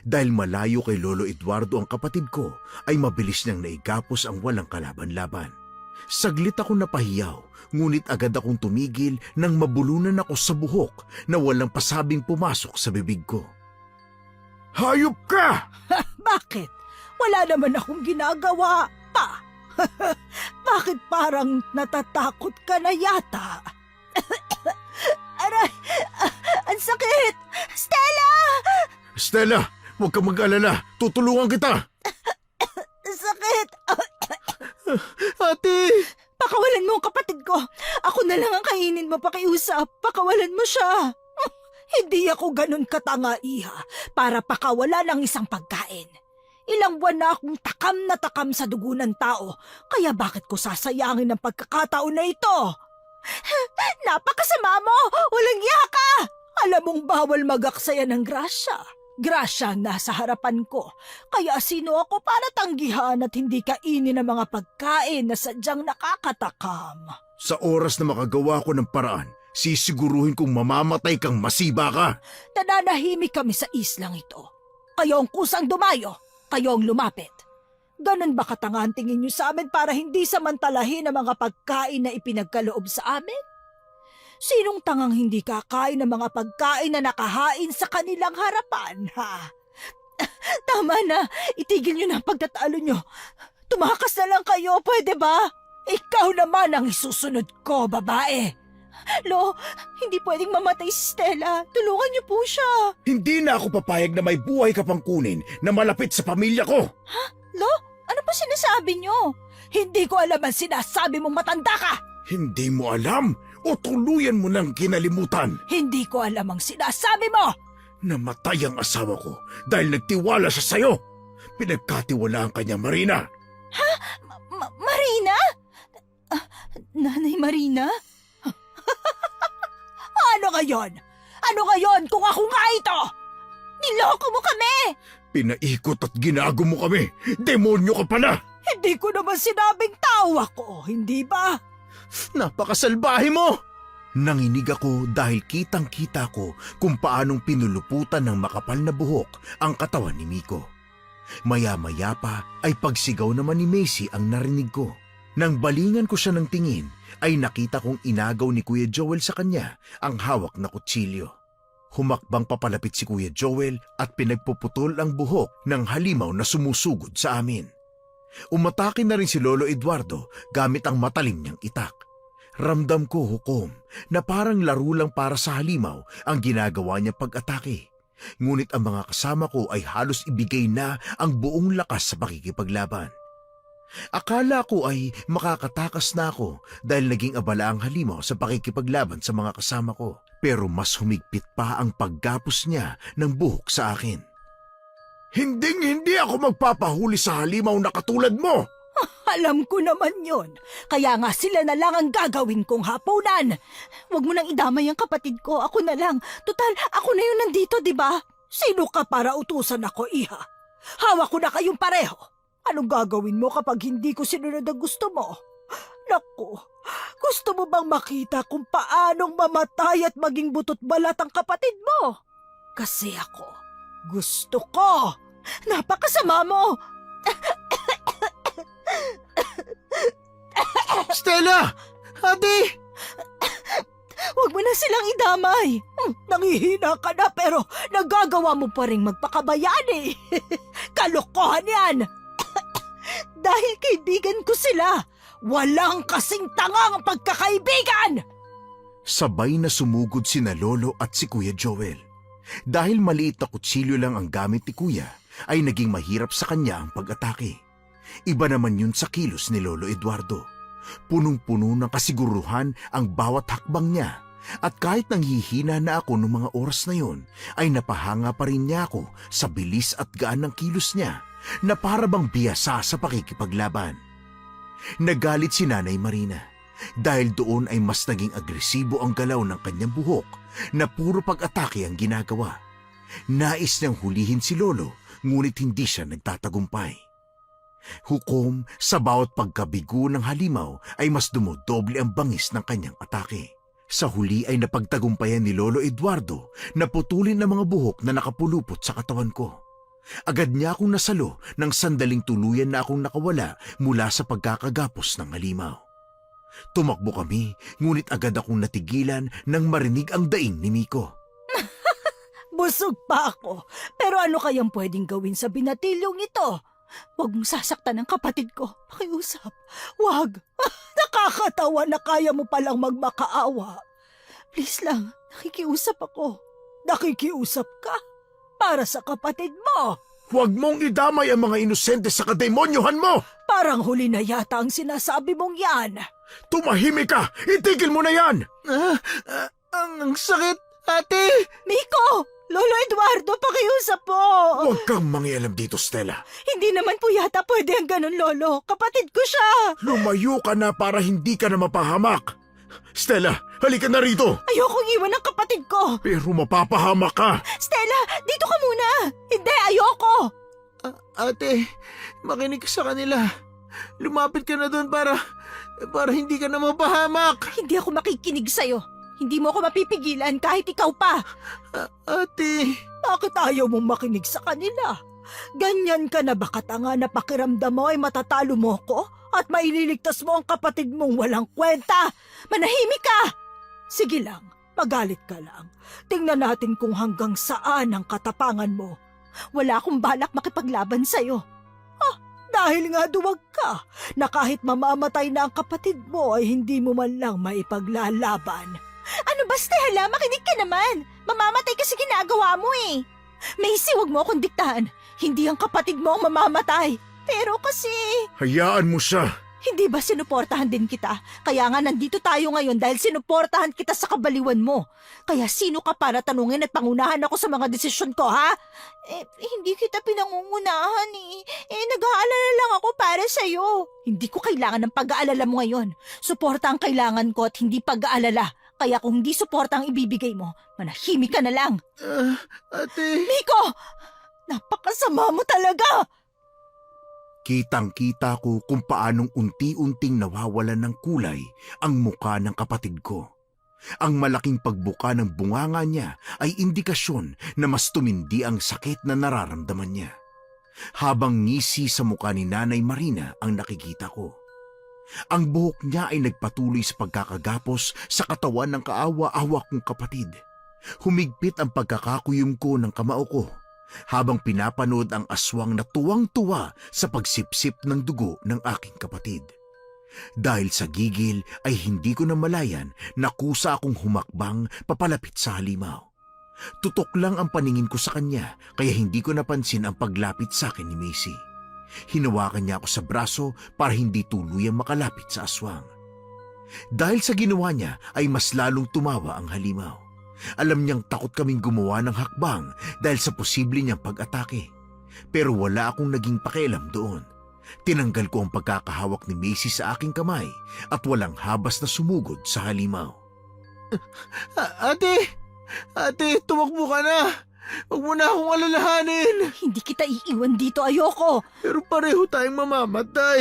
Dahil malayo kay Lolo Eduardo ang kapatid ko, ay mabilis niyang naigapos ang walang kalaban-laban. Saglit ako napahiyaw, ngunit agad akong tumigil nang mabulunan ako sa buhok na walang pasabing pumasok sa bibig ko. Hayop ka! Bakit? Wala naman akong ginagawa pa. Bakit parang natatakot ka na yata? Aray! Ang sakit! Stella! Stella, huwag kang mag-alala. Tutulungan kita. Sakit! Ate! Pakawalan mo ang kapatid ko. Ako na lang ang kainin mo, pakiusap. Pakawalan mo siya. Hindi ako ganun katanga, iha, para pakawala ng isang pagkain. Ilang buwan na akong takam sa dugo ng tao, kaya bakit ko sasayangin ang pagkakataon na ito? Napakasama mo! Walang yaka! Alam mong bawal magaksaya ng grasya. Grasya ang nasa harapan ko, kaya sino ako para tanggihan at hindi kainin ang mga pagkain na sadyang nakakatakam. Sa oras na makagawa ko ng paraan, sisiguruhin kong mamamatay kang masiba ka. Nananahimik kami sa islang ito. Kayo ang kusang dumayo, kayo ang lumapit. Ganun ba katanga ang tingin niyo sa amin para hindi samantalahin ang mga pagkain na ipinagkaloob sa amin? Sinong tangang hindi kakain ng mga pagkain na nakahain sa kanilang harapan, ha? Tama na, itigil niyo na ang pagtatalo niyo. Tumakas na lang kayo, pwede ba? Ikaw naman ang isusunod ko, babae. Lo, hindi pwedeng mamatay si Stella. Tulungan niyo po siya. Hindi na ako papayag na may buhay ka pang kunin na malapit sa pamilya ko. Lo, ano pa sinasabi niyo? Hindi ko alam ang sinasabi mong matanda ka. Hindi mo alam o tuluyan mo nang kinalimutan. Hindi ko alam ang sinasabi mo. Namatay ang asawa ko dahil nagtiwala siya sa'yo. Pinagkatiwalaan ka niya, Marina. Marina? Nanay Marina? Ano ngayon? Ano ngayon kung ako nga ito? Niloko mo kami! Pinaikot at ginago mo kami. Demonyo ka pala. Hindi ko naman sinabing tao ako, hindi ba? Napakasalbahe mo! Nanginig ako dahil kitang-kita ko kung paanong pinuluputan ng makapal na buhok ang katawan ni Miko. Maya-maya pa ay pagsigaw naman ni Macy ang narinig ko. Nang balingan ko siya ng tingin, ay nakita kong inagaw ni Kuya Joel sa kanya ang hawak na kutsilyo. Humakbang papalapit si Kuya Joel at pinagpuputol ang buhok ng halimaw na sumusugod sa amin. Umatake na rin si Lolo Eduardo gamit ang matalim niyang itak. Ramdam ko, Hukom, na parang laro lang para sa halimaw ang ginagawa niya pag-atake. Ngunit ang mga kasama ko ay halos ibigay na ang buong lakas sa pakikipaglaban. Akala ko ay makakatakas na ako dahil naging abala ang halimaw sa pakikipaglaban sa mga kasama ko. Pero mas humigpit pa ang paggapos niya ng buhok sa akin. Hindi ako magpapahuli sa halimaw na katulad mo! Alam ko naman yon. Kaya nga sila na lang ang gagawin kong hapunan. Huwag mo nang idamay ang kapatid ko. Ako na lang. Total, ako na yun nandito, di ba? Sino ka para utusan ako, Iha? Hawak ko na kayong pareho. Anong gagawin mo kapag hindi ko sinunod ang gusto mo? Naku, gusto mo bang makita kung paanong mamatay at maging butot balat ang kapatid mo? Kasi ako, gusto ko. Napakasama mo! Stella! Ate! Huwag mo na silang idamay. Nangihina ka na pero nagagawa mo pa rin magpakabayani. Kalokohan yan! Dahil kaibigan ko sila. Walang kasing tangang pagkakaibigan! Sabay na sumugod sina Lolo at si Kuya Joel. Dahil maliit na kutsilyo lang ang gamit ni Kuya, ay naging mahirap sa kanya ang pag-atake. Iba naman yun sa kilos ni Lolo Eduardo. Punong-puno ng kasiguruhan ang bawat hakbang niya at kahit nanghihina na ako noong mga oras na yun, ay napahanga pa rin niya ako sa bilis at gaan ng kilos niya na para bang biyasa sa pakikipaglaban. Nagalit si Nanay Marina dahil doon ay mas naging agresibo ang galaw ng kanyang buhok na puro pag-atake ang ginagawa. Nais niyang hulihin si Lolo ngunit hindi siya nagtatagumpay. Hukom, sa bawat pagkabigo ng halimaw ay mas dumodoble ang bangis ng kanyang atake. Sa huli ay napagtagumpayan ni Lolo Eduardo na putulin ang mga buhok na nakapulupot sa katawan ko. Agad niya akong nasalo nang sandaling tuluyan na akong nakawala mula sa pagkakagapos ng halimaw. Tumakbo kami, ngunit agad akong natigilan nang marinig ang daing ni Miko. Busog pa ako, pero ano kayang pwedeng gawin sa binatilyong ito? Huwag mong sasaktan ang kapatid ko. Pakiusap. Wag! Nakakatawa na kaya mo palang magmakaawa. Please lang, nakikiusap ako. Nakikiusap ka? Para sa kapatid mo? Huwag mong idamay ang mga inosente sa kademonyohan mo! Parang huli na yata ang sinasabi mong yan. Tumahimik ka! Itigil mo na yan! Ang sakit, ate! Miko! Lolo Eduardo, pakiusap po! Huwag kang mangialam dito, Stella. Hindi naman po yata pwede ang ganun, Lolo. Kapatid ko siya! Lumayo ka na para hindi ka na mapahamak. Stella, halika na rito! Ayokong iwan ang kapatid ko! Pero mapapahamak ka! Stella, dito ka muna! Hindi, ayoko! Ate, makinig ka sa kanila. Lumapit ka na doon para hindi ka na mapahamak. Hindi ako makikinig sa'yo. Hindi mo ako mapipigilan kahit ikaw pa. Ate, Bakit ayaw mong makinig sa kanila? Ganyan ka na ba katanga na pakiramdam mo ay matatalo mo ko at maililigtas mo ang kapatid mong walang kwenta? Manahimik ka! Sige lang, magalit ka lang. Tingnan natin kung hanggang saan ang katapangan mo. Wala akong balak makipaglaban sa'yo. Dahil nga duwag ka na kahit mamamatay na ang kapatid mo ay hindi mo man lang maipaglalaban. Ano ba, Stella? Makinig ka naman. Mamamatay kasi ginagawa mo eh. Macy, huwag mo akong diktahan. Hindi ang kapatid mo ang mamamatay. Pero kasi... Hayaan mo siya. Hindi ba sinuportahan din kita? Kaya nga nandito tayo ngayon dahil sinuportahan kita sa kabaliwan mo. Kaya sino ka para tanungin at pangunahan ako sa mga desisyon ko, ha? Hindi kita pinangungunahan eh. Nag-aalala lang ako para sa'yo. Hindi ko kailangan ng pag-aalala mo ngayon. Suporta ang kailangan ko at hindi pag-aalala. Kaya kung hindi suporta ang ibibigay mo, manahimik ka na lang. ate. Miko! Napakasama mo talaga! Kitang-kita ko kung paanong unti-unting nawawalan ng kulay ang muka ng kapatid ko. Ang malaking pagbuka ng bunganga niya ay indikasyon na mas tumindi ang sakit na nararamdaman niya. Habang ngisi sa muka ni Nanay Marina ang nakikita ko. Ang buhok niya ay nagpatuloy sa pagkakagapos sa katawan ng kaawa-awa kong kapatid. Humigpit ang pagkakakuyom ko ng kamao ko habang pinapanood ang aswang na tuwang-tuwa sa pagsipsip ng dugo ng aking kapatid. Dahil sa gigil ay hindi ko na malayan na kusa akong humakbang papalapit sa halimaw. Tutok lang ang paningin ko sa kanya kaya hindi ko napansin ang paglapit sa akin ni Macy. Hinawakan niya ako sa braso para hindi tuluyang makalapit sa aswang. Dahil sa ginawa niya ay mas lalong tumawa ang halimaw. Alam niyang takot kaming gumawa ng hakbang dahil sa posible niyang pag-atake. Pero wala akong naging pakialam doon. Tinanggal ko ang pagkakahawak ni Macy sa aking kamay at walang habas na sumugod sa halimaw. Ate! Ate, tumakbo ka na! Huwag mo na akong alalahanin! Hindi kita iiwan dito, ayoko. Pero pareho tayong mamamatay.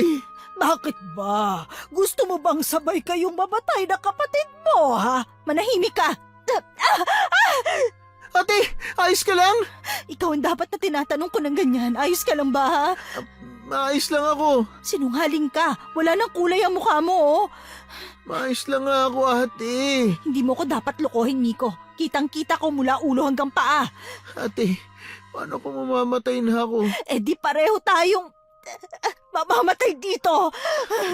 Bakit ba? Gusto mo bang sabay kayong mamatay na kapatid mo, ha? Manahimik ka! Ate, ayos ka lang? Ikaw ang dapat na tinatanong ko ng ganyan. Ayos ka lang ba, ha? Maayos lang ako. Sinungaling ka. Wala nang kulay ang mukha mo, oh. Maayos lang nga ako, ate. Hindi mo ko dapat lokohin, Miko. Kitang-kita ko mula ulo hanggang paa. Ate, paano kung mamamatay na ako? Eh di pareho tayong mamamatay dito.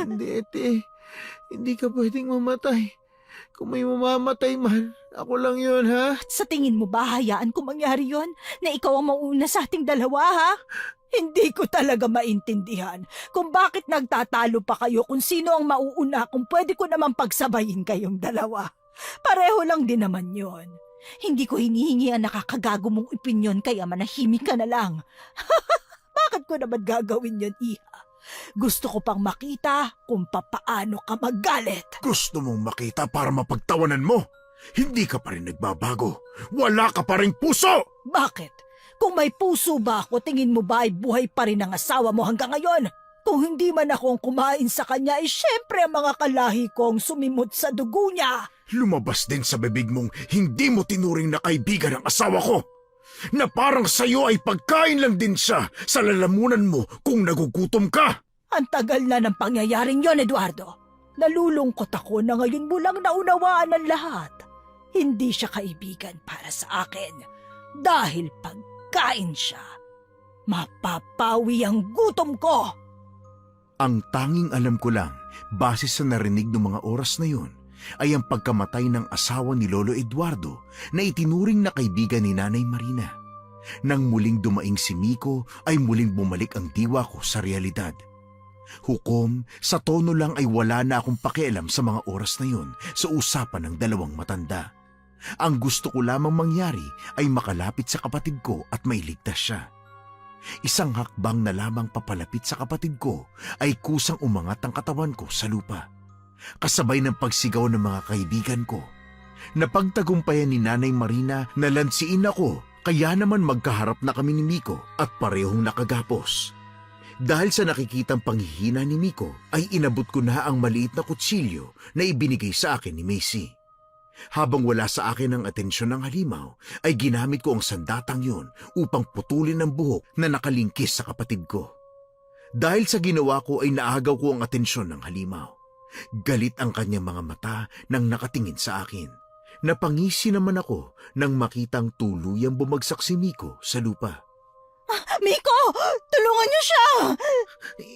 Hindi, ate. Hindi ka pwedeng mamatay. Kung may mamamatay man, ako lang yun, ha? At sa tingin mo ba hayaan kung mangyari yon? Na ikaw ang mauuna sa ating dalawa, ha? Hindi ko talaga maintindihan kung bakit nagtatalo pa kayo kung sino ang mauuna kung pwede ko naman pagsabayin kayong dalawa. Pareho lang din naman yon. Hindi ko hinihingi ang nakakagago mong opinyon kaya manahimik ka na lang. Bakit ko naman gagawin yon, Iha? Gusto ko pang makita kung papaano ka magalit. Gusto mong makita para mapagtawanan mo? Hindi ka pa rin nagbabago. Wala ka pa ring puso! Bakit? Kung may puso ba ako, tingin mo ba ay buhay pa rin ang asawa mo hanggang ngayon? Kung hindi man ako ang kumain sa kanya, ay syempre ang mga kalahi ko ang sumimot sa dugo niya. Lumabas din sa bibig mong hindi mo tinuring na kaibigan ang asawa ko. Na parang sa'yo ay pagkain lang din siya sa lalamunan mo kung nagugutom ka. Ang tagal na ng pangyayaring yon, Eduardo. Nalulungkot ako na ngayon mo lang naunawaan ang lahat. Hindi siya kaibigan para sa akin. Dahil pagkain siya, mapapawi ang gutom ko. Ang tanging alam ko lang, base sa narinig ng mga oras na yun, ay ang pagkamatay ng asawa ni Lolo Eduardo na itinuring na kaibigan ni Nanay Marina. Nang muling dumaing si Miko ay muling bumalik ang diwa ko sa realidad. Hukom, sa tono lang ay wala na akong pakialam sa mga oras na yun sa usapan ng dalawang matanda. Ang gusto ko lamang mangyari ay makalapit sa kapatid ko at mailigtas siya. Isang hakbang na lamang papalapit sa kapatid ko ay kusang umangat ang katawan ko sa lupa. Kasabay ng pagsigaw ng mga kaibigan ko. Napagtagumpayan ni Nanay Marina na lansiin ako kaya naman magkaharap na kami ni Miko at parehong nakagapos. Dahil sa nakikitang panghihina ni Miko ay inabot ko na ang maliit na kutsilyo na ibinigay sa akin ni Macy. Habang wala sa akin ang atensyon ng halimaw, ay ginamit ko ang sandatang yun upang putulin ang buhok na nakalingkis sa kapatid ko. Dahil sa ginawa ko ay naagaw ko ang atensyon ng halimaw. Galit ang kanyang mga mata nang nakatingin sa akin. Napangisi naman ako nang makitang tuluyang bumagsak si Miko sa lupa. Miko! Tulungan niyo siya!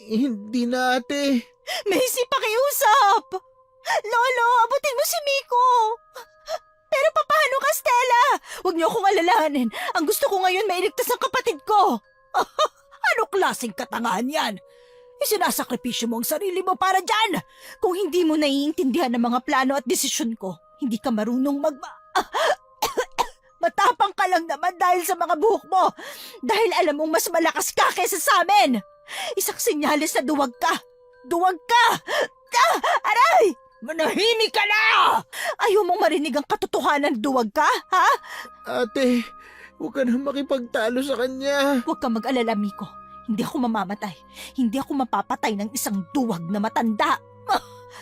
Hindi na, ate. Macy, pakiusap! Lolo, abutin mo si Miko! Pero paano ka, Stella? Huwag niyo akong alalahanin. Ang gusto ko ngayon mailigtas ang kapatid ko. Ano klaseng katangahan yan? Isinasakripisyo mo ang sarili mo para dyan. Kung hindi mo naiintindihan ang mga plano at desisyon ko, hindi ka marunong matapang ka lang naman dahil sa mga buhok mo. Dahil alam mong mas malakas ka kaysa sa amin. Isang senyales na duwag ka. Duwag ka! Aray! Manahimik ka na! Ayaw mong marinig ang katotohanan, duwag ka, ha? Ate, huwag ka na makipagtalo sa kanya. Huwag kang mag-alala, Miko. Hindi ako mamamatay. Hindi ako mapapatay ng isang duwag na matanda.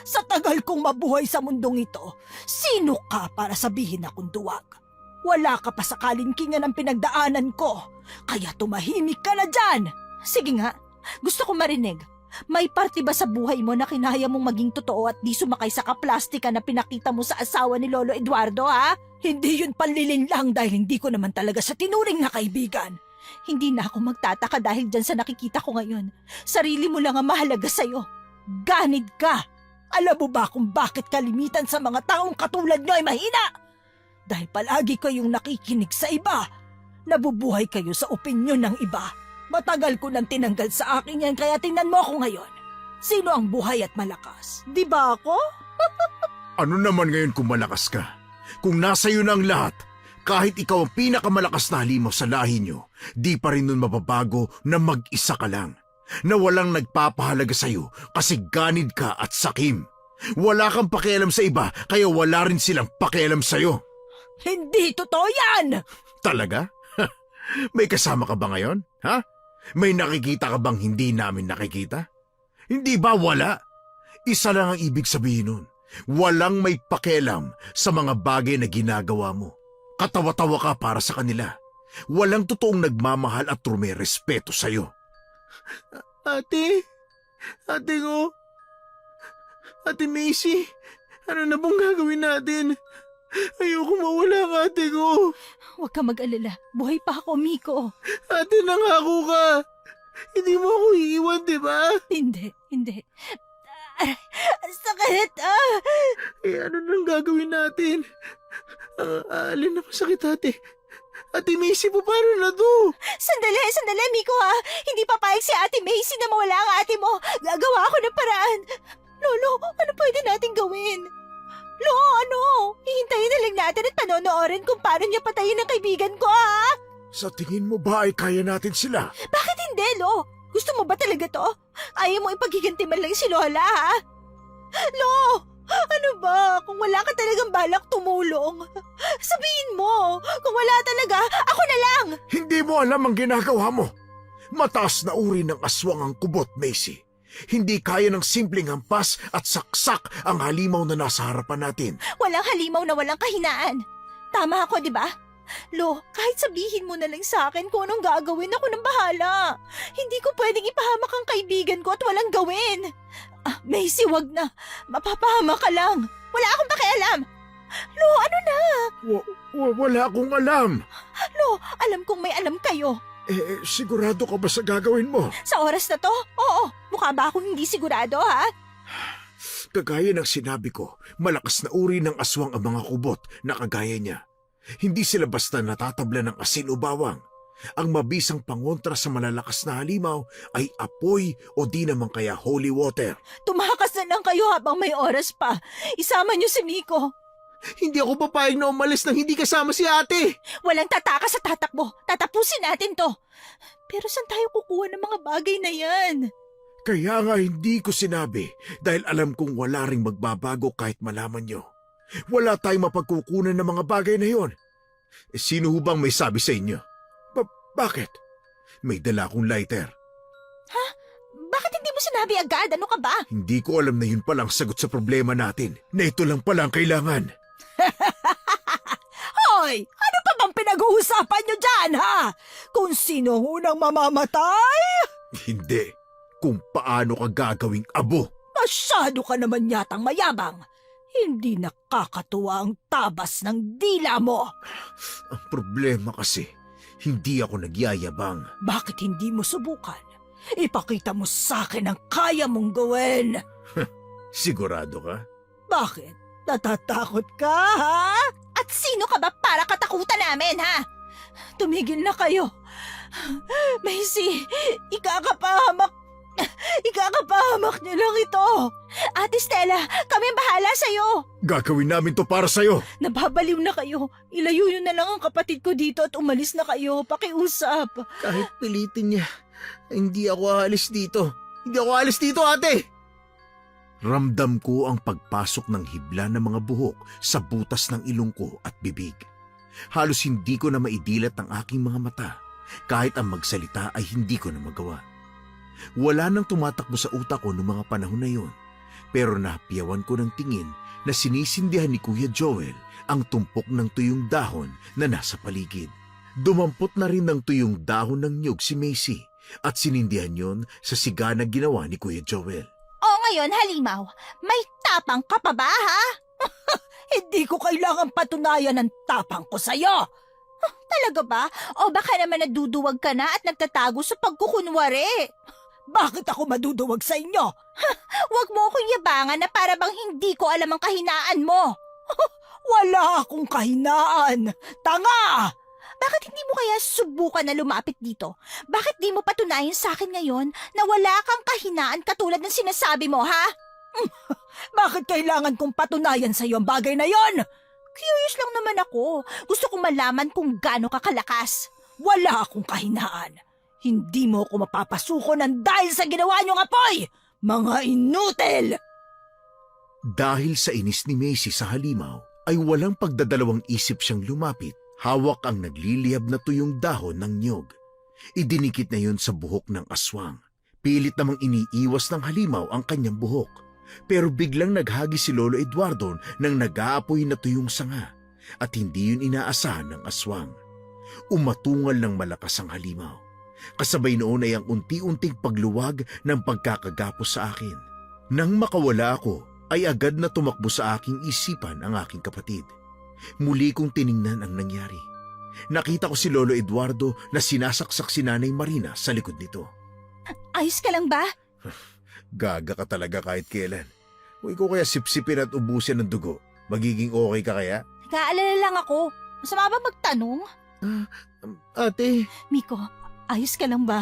Sa tagal kong mabuhay sa mundong ito, sino ka para sabihin akong duwag? Wala ka pa sa kalingkingan ng pinagdaanan ko, kaya tumahimik ka na dyan! Sige nga, gusto ko marinig. May parte ba sa buhay mo na kinaya mong maging totoo at di sumakay sa kaplastika na pinakita mo sa asawa ni Lolo Eduardo, ha? Hindi yun panlilin lang dahil hindi ko naman talaga sa tinuring na kaibigan. Hindi na ako magtataka dahil dyan sa nakikita ko ngayon. Sarili mo lang ang mahalaga sa'yo. Ganid ka! Alam mo ba kung bakit kalimitan sa mga taong katulad nyo ay mahina? Dahil palagi kayong nakikinig sa iba. Nabubuhay kayo sa opinyon ng iba. Matagal ko nang tinanggal sa akin yan kaya tingnan mo ako ngayon. Sino ang buhay at malakas? Di ba ako? Ano naman ngayon kung malakas ka? Kung nasa iyo na ang lahat, kahit ikaw ang pinakamalakas na halimaw sa lahi nyo, di pa rin nun mababago na mag-isa ka lang. Na walang nagpapahalaga sa iyo kasi ganid ka at sakim. Wala kang pakialam sa iba kaya wala rin silang pakialam sa iyo. Hindi totoo yan! Talaga? May kasama ka ba ngayon? Ha? May nakikita ka bang hindi namin nakikita? Hindi ba wala? Isa lang ang ibig sabihin nun. Walang may pakialam sa mga bagay na ginagawa mo. Katawa-tawa ka para sa kanila. Walang totoong nagmamahal at rumerespeto sa'yo. Ate ko. Ate Macy, ano na bang gagawin natin? Ayoko mawala ang ate ko. Huwag ka mag-alala. Buhay pa ako, Miko. Ate, nangako ka. Hindi mo ako iiwan, di ba? Hindi. Aray, sakit! Ano nang gagawin natin? Alin na masakit, ate? Ate Macy, paano na to? Sandali, Miko, ha? Hindi papayag si Ate Macy na mawala ang ate mo. Gagawa ako ng paraan. Lolo, ano pwede natin gawin? Lo, ano? Hihintayin na lang natin at panonoorin kung paano niya patayin ang kaibigan ko, ha? Sa tingin mo ba ay kaya natin sila? Bakit hindi, Lo? Gusto mo ba talaga to? Ayaw mo ipagiganti man lang si Lola, ha? Lo! Ano ba? Kung wala ka talagang balak tumulong, sabihin mo. Kung wala talaga, ako na lang! Hindi mo alam ang ginagawa mo. Mataas na uri ng aswang ang kubot, Macy. Hindi kaya ng simpleng hampas at saksak ang halimaw na nasa harapan natin. Walang halimaw na walang kahinaan. Tama ako, di ba? Lo, kahit sabihin mo na lang sa akin kung anong gagawin, ako nang bahala. Hindi ko pwedeng ipahamak ang kaibigan ko at walang gawin. Macy, wag na. Mapapahama ka lang. Wala akong pakialam. Lo, ano na? Wala akong alam. Lo, alam kong may alam kayo. Sigurado ka ba sa gagawin mo? Sa oras na to? Oo. Mukha ba akong hindi sigurado, ha? Kagaya ng sinabi ko, malakas na uri ng aswang ang mga kubot na kagaya niya. Hindi sila basta natatabla ng asin o bawang. Ang mabisang pangontra sa malalakas na halimaw ay apoy o di naman kaya holy water. Tumakas na lang kayo habang may oras pa. Isama niyo si Miko. Hindi ako papayag na umalis nang hindi kasama si ate. Walang tatakas sa tatakbo. Tatapusin natin to. Pero saan tayo kukuha ng mga bagay na yan? Kaya nga hindi ko sinabi dahil alam kong wala ring magbabago kahit malaman nyo. Wala tayong mapagkukunan ng mga bagay na yon. Sino ho bang may sabi sa inyo? Bakit? May dala akong lighter. Bakit hindi mo sinabi agad? Ano ka ba? Hindi ko alam na yun palang sagot sa problema natin. Na ito lang pala ang kailangan. Hoy! Ano pa bang pinag-uusapan nyo dyan, ha? Kung sino unang mamamatay? Hindi. Kung paano ka gagawing abo. Masyado ka naman yatang mayabang. Hindi nakakatuwa ang tabas ng dila mo. Ang problema kasi, hindi ako nagyayabang. Bakit hindi mo subukan? Ipakita mo sa akin ang kaya mong gawin. Sigurado ka? Bakit? Natatakot ka, ha? At sino ka ba para katakutan namin, ha? Tumigil na kayo. Macy, ikakapahamak niyo lang ito. Ate Stella, kami ang bahala sa'yo. Gagawin namin to para sa'yo. Nababaliw na kayo. Ilayo nyo na lang ang kapatid ko dito at umalis na kayo. Pakiusap. Kahit pilitin niya, hindi ako aalis dito. Hindi ako aalis dito, ate! Ramdam ko ang pagpasok ng hibla ng mga buhok sa butas ng ilong ko at bibig. Halos hindi ko na maidilat ang aking mga mata. Kahit ang magsalita ay hindi ko na magawa. Wala nang tumatakbo sa utak ko noong mga panahon na yun. Pero napiyawan ko ng tingin na sinisindihan ni Kuya Joel ang tumpok ng tuyong dahon na nasa paligid. Dumampot na rin ng tuyong dahon ng niyog si Macy at sinindihan yon sa siga na ginawa ni Kuya Joel. O ngayon, Halimaw, may tapang ka pa ba, ha? Hindi ko kailangan patunayan ang tapang ko sa'yo. Talaga ba? O baka naman naduduwag ka na at nagtatago sa pagkukunwari? Bakit ako maduduwag sa inyo? Huwag mo akong yabangan na para bang hindi ko alam ang kahinaan mo. Wala akong kahinaan. Tanga! Bakit hindi mo kaya subukan na lumapit dito? Bakit di mo patunayan sa akin ngayon na wala kang kahinaan katulad ng sinasabi mo, ha? Bakit kailangan kong patunayan sa iyo ang bagay na yon? Curious lang naman ako. Gusto kong malaman kung gaano ka kalakas. Wala akong kahinaan. Hindi mo ako mapapasuko ng dahil sa ginawa niyong apoy! Mga inutil! Dahil sa inis ni Macy sa Halimaw, ay walang pagdadalawang isip siyang lumapit. Hawak ang nagliliyab na tuyong dahon ng niyog. Idinikit na yon sa buhok ng aswang. Pilit namang iniiwas ng Halimaw ang kanyang buhok. Pero biglang naghagi si Lolo Eduardo ng nag-aapoy na tuyong sanga at hindi yun inaasahan ng aswang. Umatungal ng malakas ang Halimaw. Kasabay noon ay ang unti-unting pagluwag ng pagkakagapos sa akin. Nang makawala ako, ay agad na tumakbo sa aking isipan ang aking kapatid. Muli kong tiningnan ang nangyari. Nakita ko si Lolo Eduardo na sinasaksak si Nanay Marina sa likod nito. Ayos ka lang ba? Gaga ka talaga kahit kailan. Kung ikaw kaya sipsipin at ubusin ng dugo, magiging okay ka kaya? Nag-aalala lang ako. Masama ba magtanong? Ate, Miko, ayos ka lang ba?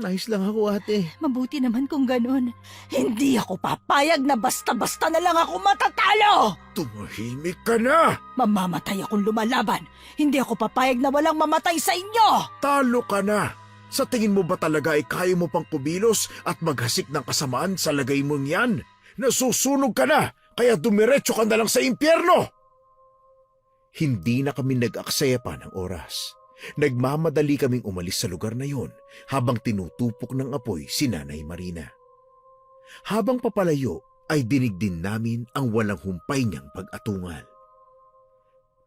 nice lang ako ate. Mabuti naman kung ganun. Hindi ako papayag na basta-basta na lang ako matatalo! Tumahimik ka na! Mamamatay akong lumalaban. Hindi ako papayag na walang mamatay sa inyo! Talo ka na! Sa tingin mo ba talaga ay kaya mo pang kumilos at maghasik ng kasamaan sa lagay mong yan? Nasusunog ka na, kaya dumiretso ka na lang sa impyerno! Hindi na kami nag-aksaya pa ng oras. Nagmamadali kaming umalis sa lugar na yon habang tinutupok ng apoy si Nanay Marina. Habang papalayo ay dinig din namin ang walang humpay niyang pag-atungal.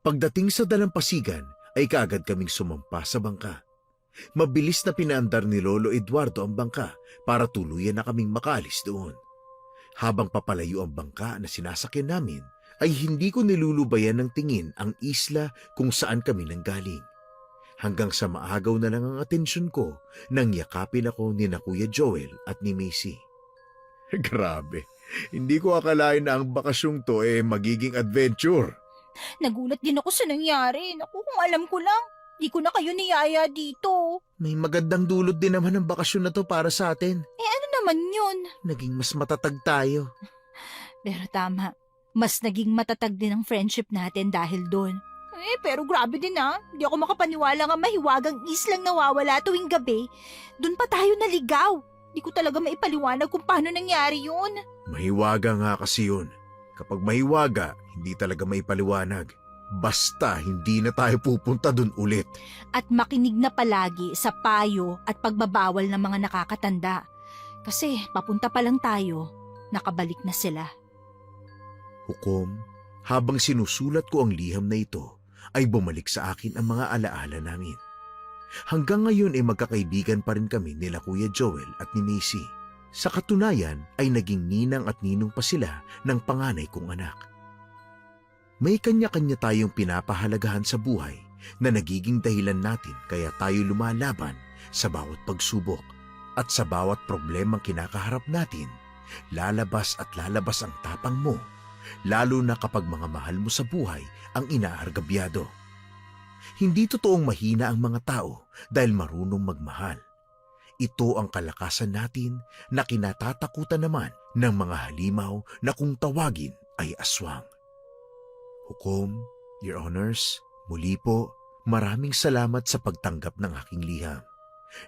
Pagdating sa dalampasigan ay kaagad kaming sumampa sa bangka. Mabilis na pinaandar ni Lolo Eduardo ang bangka para tuluyan na kaming makaalis doon. Habang papalayo ang bangka na sinasakyan namin, ay hindi ko nilulubayan ng tingin ang isla kung saan kami nanggaling. Hanggang sa maagaw na lang ang atensyon ko nang yakapin ako ni na Kuya Joel at ni Macy. Grabe, hindi ko akalain na ang bakasyong to magiging adventure. Nagulat din ako sa nangyari. Naku, kung alam ko lang, di ko na kayo niyaya dito. May magandang dulot din naman ang bakasyon na to para sa atin. Ano naman yun? Naging mas matatag tayo. Pero tama, mas naging matatag din ang friendship natin dahil doon. Pero grabe din Di ako makapaniwala nga mahiwagang islang nawawala tuwing gabi. Doon pa tayo naligaw. Di ko talaga maipaliwanag kung paano nangyari yun. Mahiwaga nga kasi yun. Kapag mahiwaga, hindi talaga maipaliwanag. Basta hindi na tayo pupunta dun ulit. At makinig na palagi sa payo at pagbabawal ng mga nakakatanda. Kasi papunta pa lang tayo, nakabalik na sila. Hukom, habang sinusulat ko ang liham na ito, ay bumalik sa akin ang mga alaala namin. Hanggang ngayon ay magkakaibigan pa rin kami nila Kuya Joel at ni Macy. Sa katunayan ay naging ninang at ninong pa sila ng panganay kong anak. May kanya-kanya tayong pinapahalagahan sa buhay na nagiging dahilan natin kaya tayo lumalaban sa bawat pagsubok at sa bawat problemang kinakaharap natin. Lalabas at lalabas ang tapang mo, lalo na kapag mga mahal mo sa buhay ang inaargabyado. Hindi totoong mahina ang mga tao dahil marunong magmahal. Ito ang kalakasan natin na kinatatakutan naman ng mga halimaw na kung tawagin ay aswang. Hukom, Your Honors, muli po, maraming salamat sa pagtanggap ng aking liham.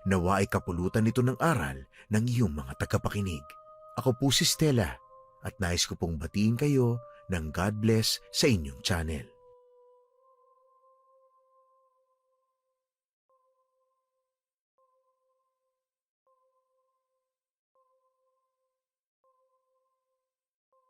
Nawa ay kapulutan ito ng aral ng iyong mga tagapakinig. Ako po si Stella at nais ko pong batiin kayo ng God bless sa inyong channel.